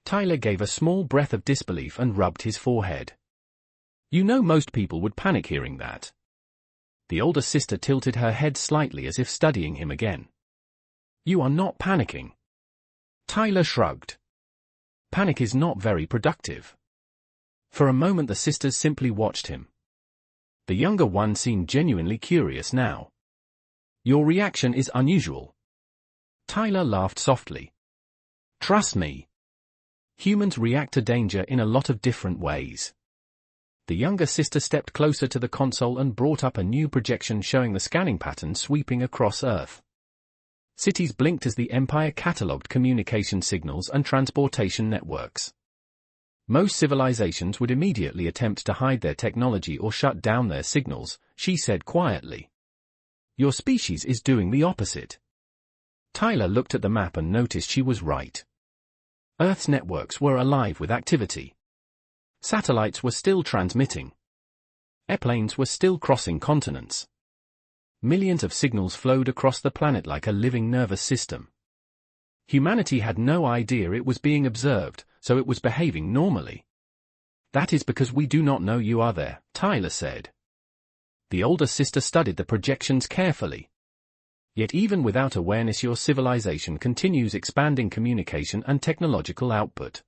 Tyler gave a small breath of disbelief and rubbed his forehead. You know most people would panic hearing that. The older sister tilted her head slightly as if studying him again. You are not panicking. Tyler shrugged. Panic is not very productive. For a moment the sisters simply watched him. The younger one seemed genuinely curious now. Your reaction is unusual. Tyler laughed softly. Trust me. Humans react to danger in a lot of different ways. The younger sister stepped closer to the console and brought up a new projection showing the scanning pattern sweeping across Earth. Cities blinked as the Empire catalogued communication signals and transportation networks. Most civilizations would immediately attempt to hide their technology or shut down their signals, she said quietly. Your species is doing the opposite. Tyler looked at the map and noticed she was right. Earth's networks were alive with activity. Satellites were still transmitting. Airplanes were still crossing continents. Millions of signals flowed across the planet like a living nervous system. Humanity had no idea it was being observed, so it was behaving normally. That is because we do not know you are there, Tyler said. The older sister studied the projections carefully. Yet even without awareness your civilization continues expanding communication and technological output.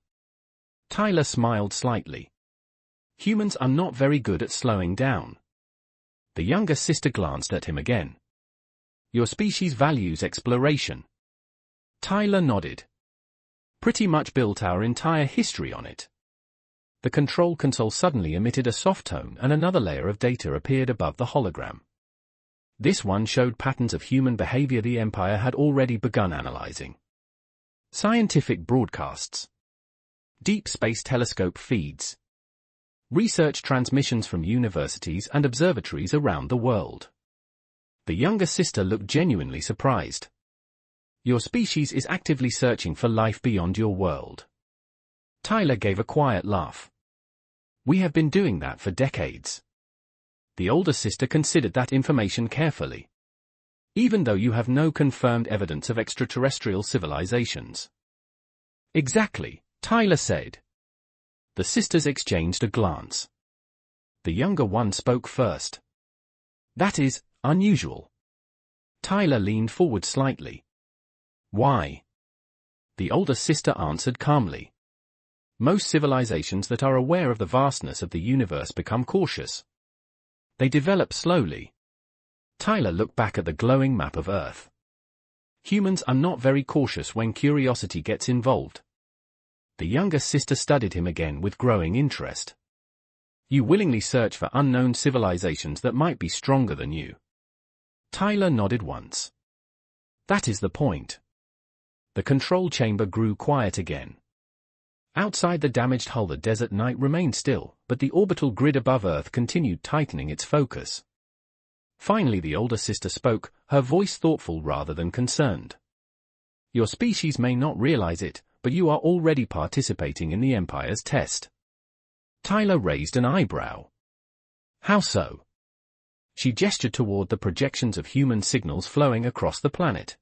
Tyler smiled slightly. Humans are not very good at slowing down. The younger sister glanced at him again. Your species values exploration. Tyler nodded. Pretty much built our entire history on it. The control console suddenly emitted a soft tone and another layer of data appeared above the hologram. This one showed patterns of human behavior the Empire had already begun analyzing. Scientific broadcasts. Deep space telescope feeds. Research transmissions from universities and observatories around the world. The younger sister looked genuinely surprised. Your species is actively searching for life beyond your world. Tyler gave a quiet laugh. We have been doing that for decades. The older sister considered that information carefully. Even though you have no confirmed evidence of extraterrestrial civilizations. Exactly. Tyler said. The sisters exchanged a glance. The younger one spoke first. That is unusual. Tyler leaned forward slightly. Why? The older sister answered calmly. Most civilizations that are aware of the vastness of the universe become cautious. They develop slowly. Tyler looked back at the glowing map of Earth. Humans are not very cautious when curiosity gets involved. The younger sister studied him again with growing interest. You willingly search for unknown civilizations that might be stronger than you. Tyler nodded once. That is the point. The control chamber grew quiet again. Outside the damaged hull the desert night remained still, but the orbital grid above Earth continued tightening its focus. Finally the older sister spoke, her voice thoughtful rather than concerned. Your species may not realize it, but you are already participating in the Empire's test. Tyler raised an eyebrow. How so? She gestured toward the projections of human signals flowing across the planet.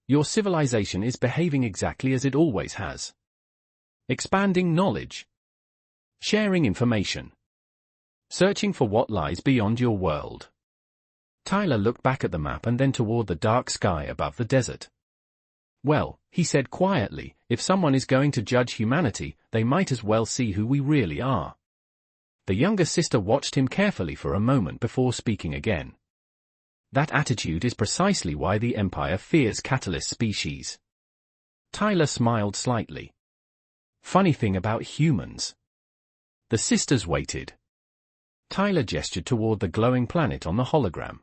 Your civilization is behaving exactly as it always has. Expanding knowledge. Sharing information. Searching for what lies beyond your world. Tyler looked back at the map and then toward the dark sky above the desert. Well, he said quietly, if someone is going to judge humanity, they might as well see who we really are. The younger sister watched him carefully for a moment before speaking again. That attitude is precisely why the Empire fears catalyst species. Tyler smiled slightly. Funny thing about humans. The sisters waited. Tyler gestured toward the glowing planet on the hologram.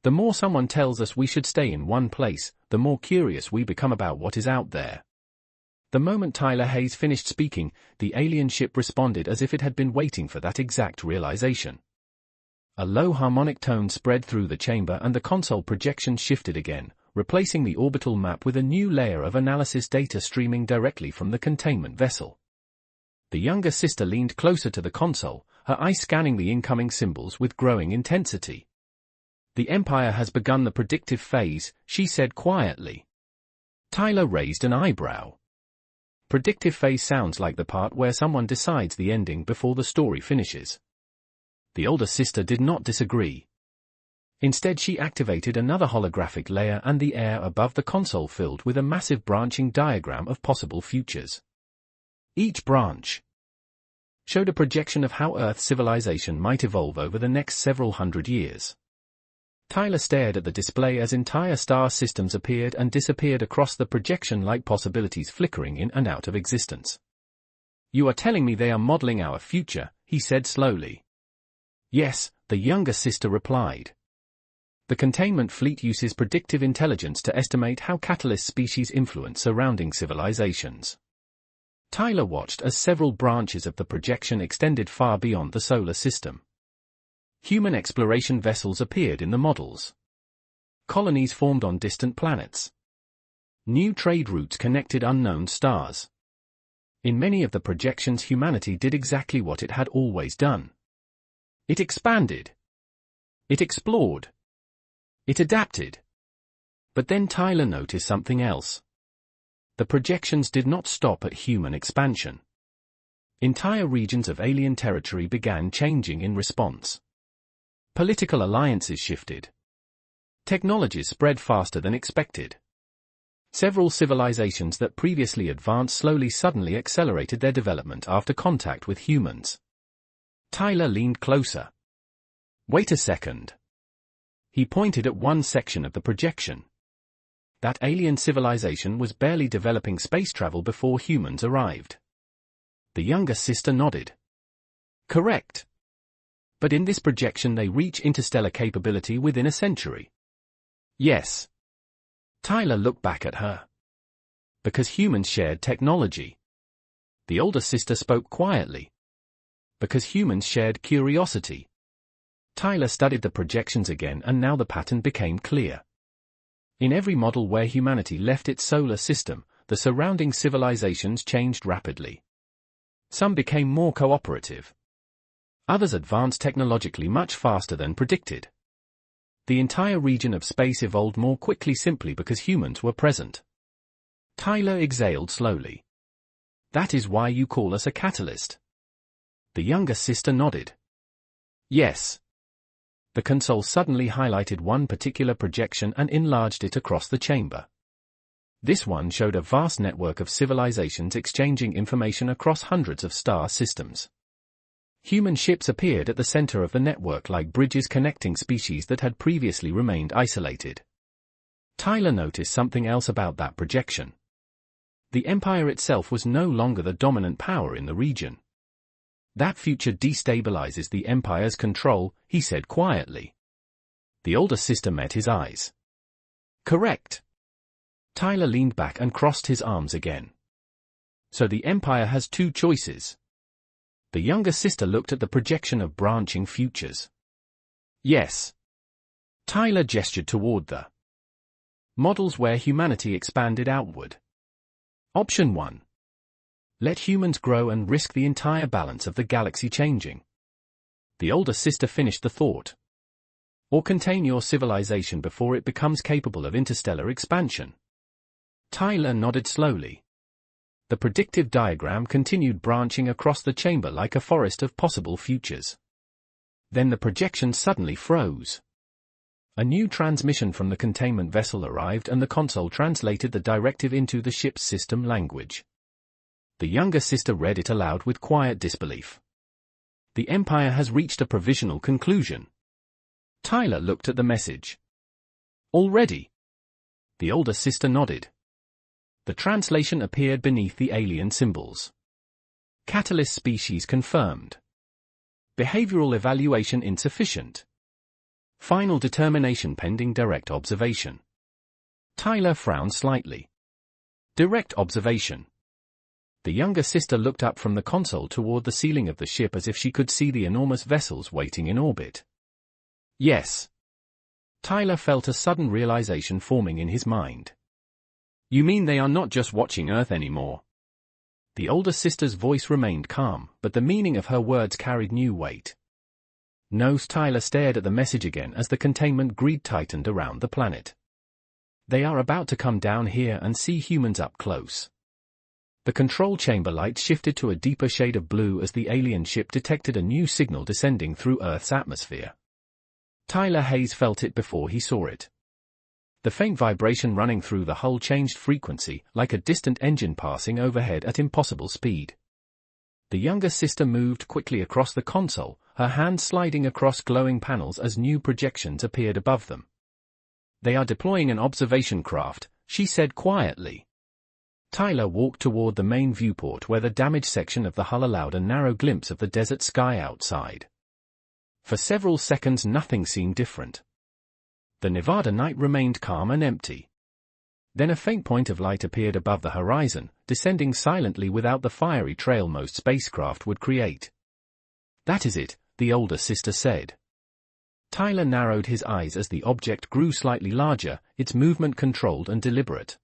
The more someone tells us we should stay in one place, the more curious we become about what is out there. The moment Tyler Hayes finished speaking, the alien ship responded as if it had been waiting for that exact realization. A low harmonic tone spread through the chamber and the console projection shifted again, replacing the orbital map with a new layer of analysis data streaming directly from the containment vessel. The younger sister leaned closer to the console, her eyes scanning the incoming symbols with growing intensity. "The Empire has begun the predictive phase," she said quietly. Tyler raised an eyebrow. Predictive phase sounds like the part where someone decides the ending before the story finishes. The older sister did not disagree. Instead, she activated another holographic layer and the air above the console filled with a massive branching diagram of possible futures. Each branch showed a projection of how Earth's civilization might evolve over the next several hundred years. Tyler stared at the display as entire star systems appeared and disappeared across the projection like possibilities flickering in and out of existence. "You are telling me they are modeling our future," he said slowly. "Yes," the younger sister replied. "The containment fleet uses predictive intelligence to estimate how catalyst species influence surrounding civilizations." Tyler watched as several branches of the projection extended far beyond the solar system. Human exploration vessels appeared in the models. Colonies formed on distant planets. New trade routes connected unknown stars. In many of the projections, humanity did exactly what it had always done. It expanded. It explored. It adapted. But then Tyler noticed something else. The projections did not stop at human expansion. Entire regions of alien territory began changing in response. Political alliances shifted. Technologies spread faster than expected. Several civilizations that previously advanced slowly suddenly accelerated their development after contact with humans. Tyler leaned closer. "Wait a second." He pointed at one section of the projection. That alien civilization was barely developing space travel before humans arrived. The younger sister nodded. "Correct. But in this projection they reach interstellar capability within a century." "Yes." Tyler looked back at her. "Because humans shared technology." The older sister spoke quietly. "Because humans shared curiosity." Tyler studied the projections again and now the pattern became clear. In every model where humanity left its solar system, the surrounding civilizations changed rapidly. Some became more cooperative. Others advanced technologically much faster than predicted. The entire region of space evolved more quickly simply because humans were present. Tyler exhaled slowly. "That is why you call us a catalyst." The younger sister nodded. "Yes." The console suddenly highlighted one particular projection and enlarged it across the chamber. This one showed a vast network of civilizations exchanging information across hundreds of star systems. Human ships appeared at the center of the network like bridges connecting species that had previously remained isolated. Tyler noticed something else about that projection. The Empire itself was no longer the dominant power in the region. "That future destabilizes the Empire's control," he said quietly. The older sister met his eyes. "Correct." Tyler leaned back and crossed his arms again. "So the Empire has two choices." The younger sister looked at the projection of branching futures. "Yes." Tyler gestured toward the models where humanity expanded outward. Option 1. Let humans grow and risk the entire balance of the galaxy changing. The older sister finished the thought. Or contain your civilization before it becomes capable of interstellar expansion. Tyler nodded slowly. The predictive diagram continued branching across the chamber like a forest of possible futures. Then the projection suddenly froze. A new transmission from the containment vessel arrived and the console translated the directive into the ship's system language. The younger sister read it aloud with quiet disbelief. "The Empire has reached a provisional conclusion." Tyler looked at the message. "Already?" The older sister nodded. The translation appeared beneath the alien symbols. "Catalyst species confirmed. Behavioral evaluation insufficient. Final determination pending direct observation." Tyler frowned slightly. "Direct observation." The younger sister looked up from the console toward the ceiling of the ship as if she could see the enormous vessels waiting in orbit. Yes. Tyler felt a sudden realization forming in his mind. You mean they are not just watching Earth anymore? The older sister's voice remained calm, but the meaning of her words carried new weight. No, Tyler stared at the message again as the containment grid tightened around the planet. They are about to come down here and see humans up close. The control chamber lights shifted to a deeper shade of blue as the alien ship detected a new signal descending through Earth's atmosphere. Tyler Hayes felt it before he saw it. The faint vibration running through the hull changed frequency, like a distant engine passing overhead at impossible speed. The younger sister moved quickly across the console, her hands sliding across glowing panels as new projections appeared above them. They are deploying an observation craft, she said quietly. Tyler walked toward the main viewport where the damaged section of the hull allowed a narrow glimpse of the desert sky outside. For several seconds nothing seemed different. The Nevada night remained calm and empty. Then a faint point of light appeared above the horizon, descending silently without the fiery trail most spacecraft would create. That is it, the older sister said. Tyler narrowed his eyes as the object grew slightly larger, its movement controlled and deliberate.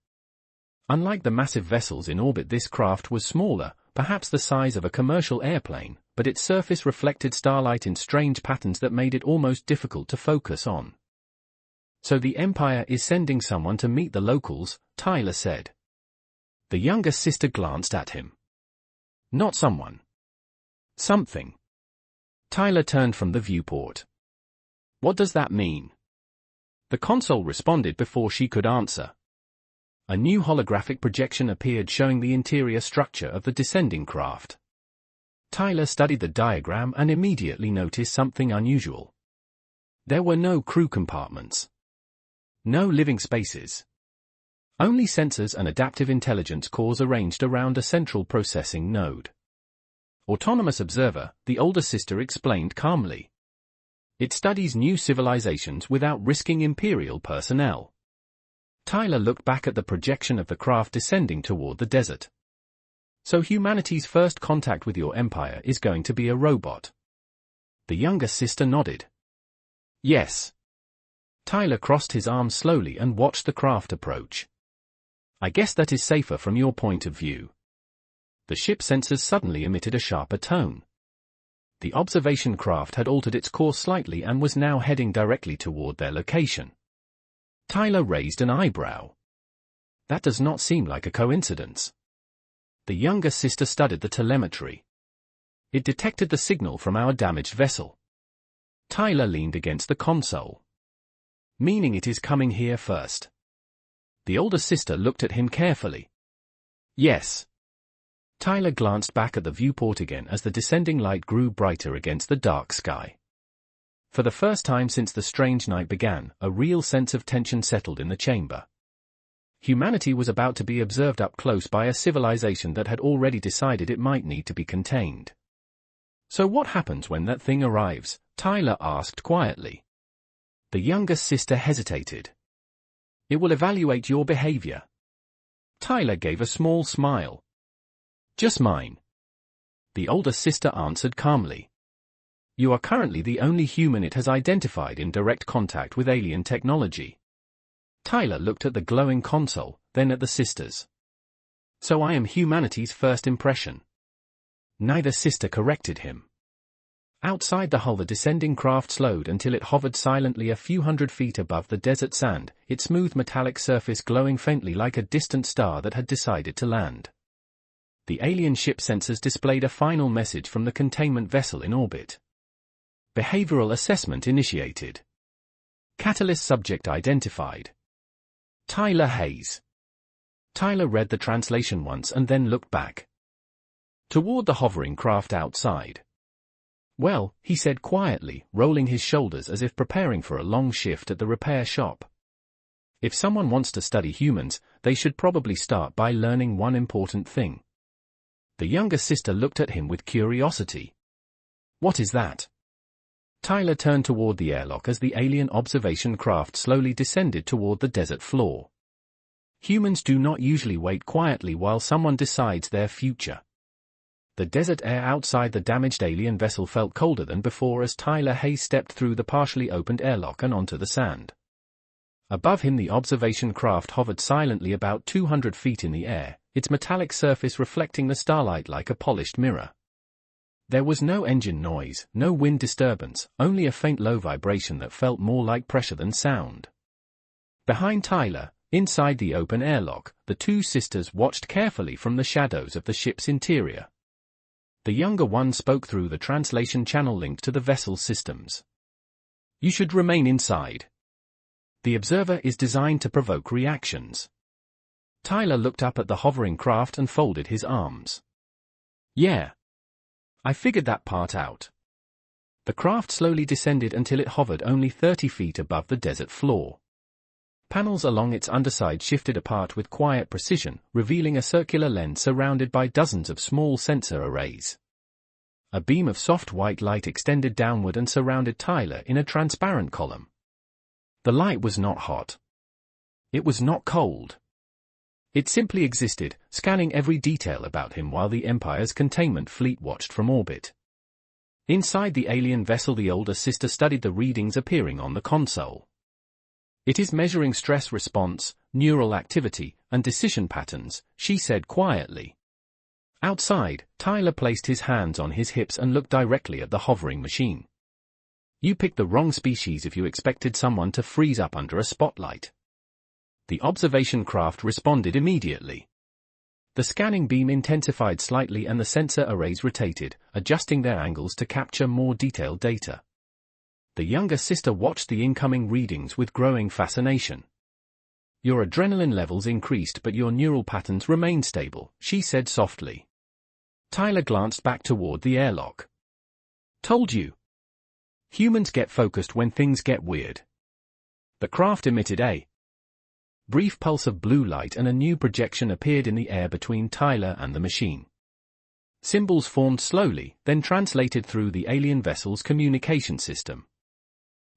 Unlike the massive vessels in orbit, this craft was smaller, perhaps the size of a commercial airplane, but its surface reflected starlight in strange patterns that made it almost difficult to focus on. So the Empire is sending someone to meet the locals, Tyler said. The younger sister glanced at him. Not someone. Something. Tyler turned from the viewport. What does that mean? The console responded before she could answer. A new holographic projection appeared showing the interior structure of the descending craft. Tyler studied the diagram and immediately noticed something unusual. There were no crew compartments. No living spaces. Only sensors and adaptive intelligence cores arranged around a central processing node. Autonomous observer, the older sister explained calmly. It studies new civilizations without risking Imperial personnel. Tyler looked back at the projection of the craft descending toward the desert. So humanity's first contact with your empire is going to be a robot. The younger sister nodded. Yes. Tyler crossed his arms slowly and watched the craft approach. I guess that is safer from your point of view. The ship sensors suddenly emitted a sharper tone. The observation craft had altered its course slightly and was now heading directly toward their location. Tyler raised an eyebrow. That does not seem like a coincidence. The younger sister studied the telemetry. It detected the signal from our damaged vessel. Tyler leaned against the console. Meaning it is coming here first. The older sister looked at him carefully. Yes. Tyler glanced back at the viewport again as the descending light grew brighter against the dark sky. For the first time since the strange night began, a real sense of tension settled in the chamber. Humanity was about to be observed up close by a civilization that had already decided it might need to be contained. So what happens when that thing arrives? Tyler asked quietly. The younger sister hesitated. It will evaluate your behavior. Tyler gave a small smile. Just mine. The older sister answered calmly. You are currently the only human it has identified in direct contact with alien technology. Tyler looked at the glowing console, then at the sisters. So I am humanity's first impression. Neither sister corrected him. Outside the hull the descending craft slowed until it hovered silently a few hundred feet above the desert sand, its smooth metallic surface glowing faintly like a distant star that had decided to land. The alien ship sensors displayed a final message from the containment vessel in orbit. Behavioral assessment initiated. Catalyst subject identified. Tyler Hayes. Tyler read the translation once and then looked back. Toward the hovering craft outside. Well, he said quietly, rolling his shoulders as if preparing for a long shift at the repair shop. If someone wants to study humans, they should probably start by learning one important thing. The younger sister looked at him with curiosity. What is that? Tyler turned toward the airlock as the alien observation craft slowly descended toward the desert floor. Humans do not usually wait quietly while someone decides their future. The desert air outside the damaged alien vessel felt colder than before as Tyler Hayes stepped through the partially opened airlock and onto the sand. Above him the observation craft hovered silently about 200 feet in the air, its metallic surface reflecting the starlight like a polished mirror. There was no engine noise, no wind disturbance, only a faint low vibration that felt more like pressure than sound. Behind Tyler, inside the open airlock, the two sisters watched carefully from the shadows of the ship's interior. The younger one spoke through the translation channel linked to the vessel's systems. "You should remain inside. The observer is designed to provoke reactions." Tyler looked up at the hovering craft and folded his arms. "Yeah. I figured that part out." The craft slowly descended until it hovered only 30 feet above the desert floor. Panels along its underside shifted apart with quiet precision, revealing a circular lens surrounded by dozens of small sensor arrays. A beam of soft white light extended downward and surrounded Tyler in a transparent column. The light was not hot. It was not cold. It simply existed, scanning every detail about him while the Empire's containment fleet watched from orbit. Inside the alien vessel, the older sister studied the readings appearing on the console. "It is measuring stress response, neural activity, and decision patterns," she said quietly. Outside, Tyler placed his hands on his hips and looked directly at the hovering machine. "You picked the wrong species if you expected someone to freeze up under a spotlight." The observation craft responded immediately. The scanning beam intensified slightly and the sensor arrays rotated, adjusting their angles to capture more detailed data. The younger sister watched the incoming readings with growing fascination. "Your adrenaline levels increased but your neural patterns remained stable," she said softly. Tyler glanced back toward the airlock. "Told you. Humans get focused when things get weird." The craft emitted a brief pulse of blue light and a new projection appeared in the air between Tyler and the machine. Symbols formed slowly, then translated through the alien vessel's communication system.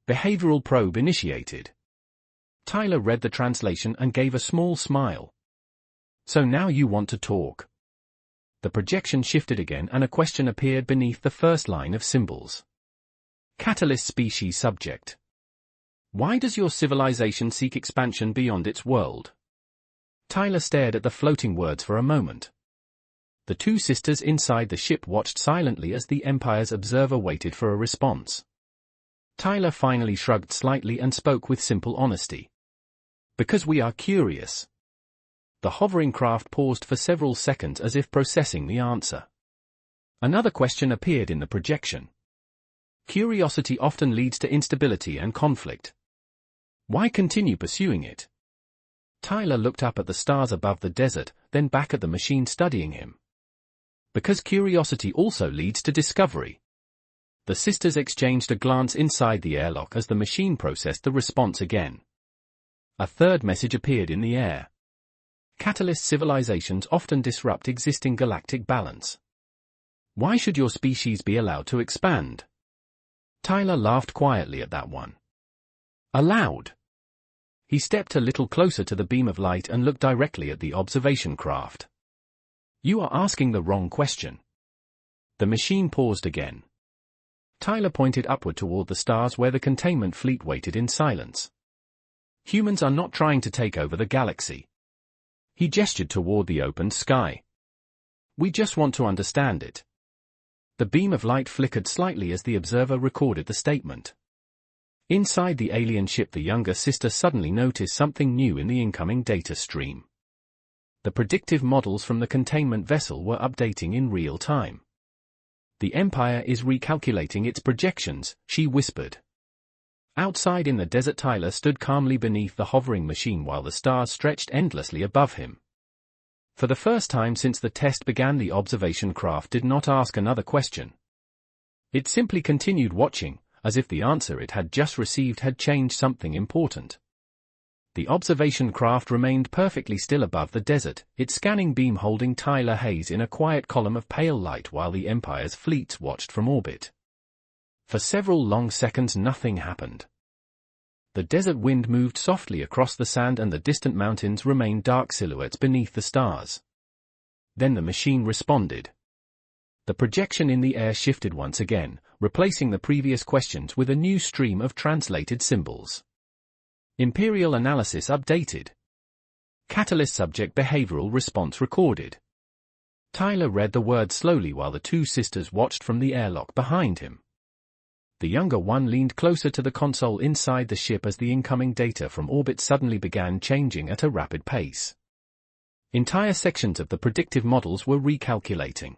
"Behavioral probe initiated." Tyler read the translation and gave a small smile. "So now you want to talk." The projection shifted again and a question appeared beneath the first line of symbols. "Catalyst species subject. Why does your civilization seek expansion beyond its world?" Tyler stared at the floating words for a moment. The two sisters inside the ship watched silently as the Empire's observer waited for a response. Tyler finally shrugged slightly and spoke with simple honesty. "Because we are curious." The hovering craft paused for several seconds as if processing the answer. Another question appeared in the projection. "Curiosity often leads to instability and conflict. Why continue pursuing it?" Tyler looked up at the stars above the desert, then back at the machine studying him. "Because curiosity also leads to discovery." The sisters exchanged a glance inside the airlock as the machine processed the response again. A third message appeared in the air. "Catalyst civilizations often disrupt existing galactic balance. Why should your species be allowed to expand?" Tyler laughed quietly at that one. "Allowed?" He stepped a little closer to the beam of light and looked directly at the observation craft. "You are asking the wrong question." The machine paused again. Tyler pointed upward toward the stars where the containment fleet waited in silence. "Humans are not trying to take over the galaxy." He gestured toward the opened sky. "We just want to understand it." The beam of light flickered slightly as the observer recorded the statement. Inside the alien ship, the younger sister suddenly noticed something new in the incoming data stream. The predictive models from the containment vessel were updating in real time. "The Empire is recalculating its projections," she whispered. Outside in the desert, Tyler stood calmly beneath the hovering machine while the stars stretched endlessly above him. For the first time since the test began, the observation craft did not ask another question. It simply continued watching, as if the answer it had just received had changed something important. The observation craft remained perfectly still above the desert, its scanning beam holding Tyler Hayes in a quiet column of pale light while the Empire's fleets watched from orbit. For several long seconds nothing happened. The desert wind moved softly across the sand and the distant mountains remained dark silhouettes beneath the stars. Then the machine responded. The projection in the air shifted once again, replacing the previous questions with a new stream of translated symbols. Imperial analysis updated. Catalyst subject behavioral response recorded. Tyler read the words slowly while the two sisters watched from the airlock behind him. The younger one leaned closer to the console inside the ship as the incoming data from orbit suddenly began changing at a rapid pace. Entire sections of the predictive models were recalculating.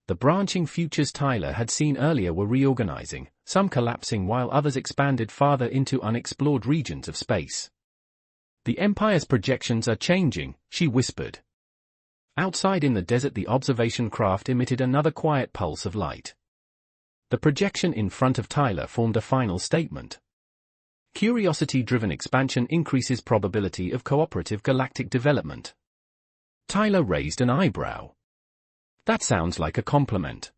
The branching futures Tyler had seen earlier were reorganizing, some collapsing while others expanded farther into unexplored regions of space. The Empire's projections are changing, she whispered. Outside in the desert, the observation craft emitted another quiet pulse of light. The projection in front of Tyler formed a final statement. Curiosity-driven expansion increases probability of cooperative galactic development. Tyler raised an eyebrow. That sounds like a compliment.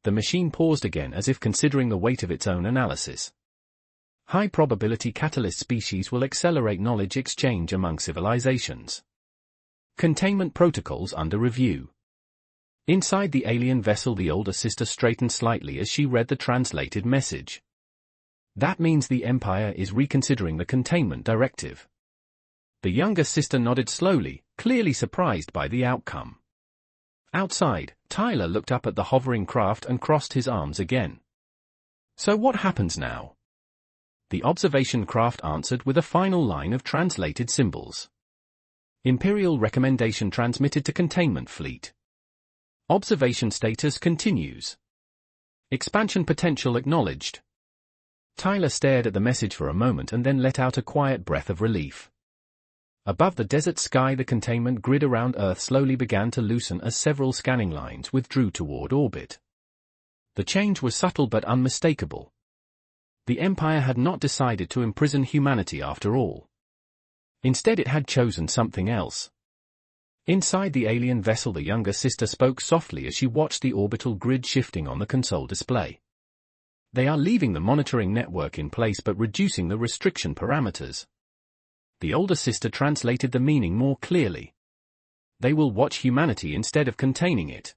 The machine paused again as if considering the weight of its own analysis. High-probability catalyst species will accelerate knowledge exchange among civilizations. Containment protocols under review. Inside the alien vessel, the older sister straightened slightly as she read the translated message. That means the Empire is reconsidering the containment directive. The younger sister nodded slowly, clearly surprised by the outcome. Outside, Tyler looked up at the hovering craft and crossed his arms again. So what happens now? The observation craft answered with a final line of translated symbols. Imperial recommendation transmitted to containment fleet. Observation status continues. Expansion potential acknowledged. Tyler stared at the message for a moment and then let out a quiet breath of relief. Above the desert sky, the containment grid around Earth slowly began to loosen as several scanning lines withdrew toward orbit. The change was subtle but unmistakable. The Empire had not decided to imprison humanity after all. Instead, it had chosen something else. Inside the alien vessel, the younger sister spoke softly as she watched the orbital grid shifting on the console display. They are leaving the monitoring network in place but reducing the restriction parameters. The older sister translated the meaning more clearly. They will watch humanity instead of containing it.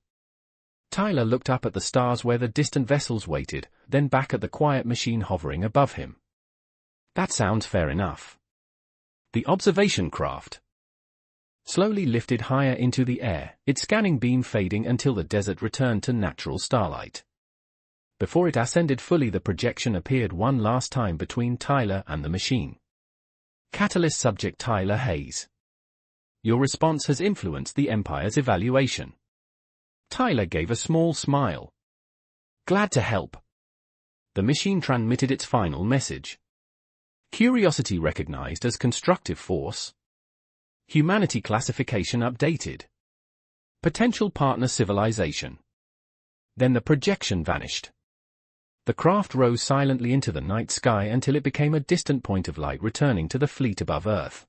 Tyler looked up at the stars where the distant vessels waited, then back at the quiet machine hovering above him. That sounds fair enough. The observation craft slowly lifted higher into the air, its scanning beam fading until the desert returned to natural starlight. Before it ascended fully, the projection appeared one last time between Tyler and the machine. Catalyst subject Tyler Hayes. Your response has influenced the Empire's evaluation. Tyler gave a small smile. Glad to help. The machine transmitted its final message. Curiosity recognized as constructive force. Humanity classification updated. Potential partner civilization. Then the projection vanished. The craft rose silently into the night sky until it became a distant point of light returning to the fleet above Earth.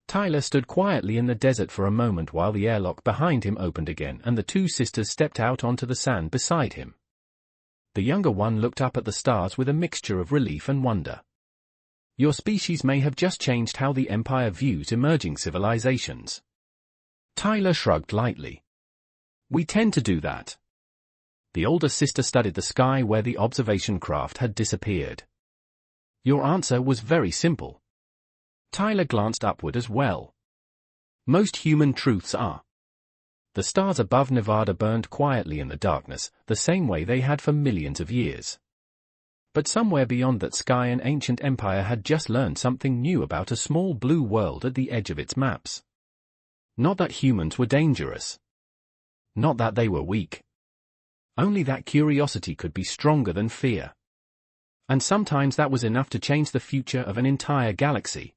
Tyler stood quietly in the desert for a moment while the airlock behind him opened again and the two sisters stepped out onto the sand beside him. The younger one looked up at the stars with a mixture of relief and wonder. Your species may have just changed how the Empire views emerging civilizations. Tyler shrugged lightly. We tend to do that. The older sister studied the sky where the observation craft had disappeared. Your answer was very simple. Tyler glanced upward as well. Most human truths are. The stars above Nevada burned quietly in the darkness, the same way they had for millions of years. But somewhere beyond that sky, an ancient empire had just learned something new about a small blue world at the edge of its maps. Not that humans were dangerous. Not that they were weak. Only that curiosity could be stronger than fear. And sometimes that was enough to change the future of an entire galaxy.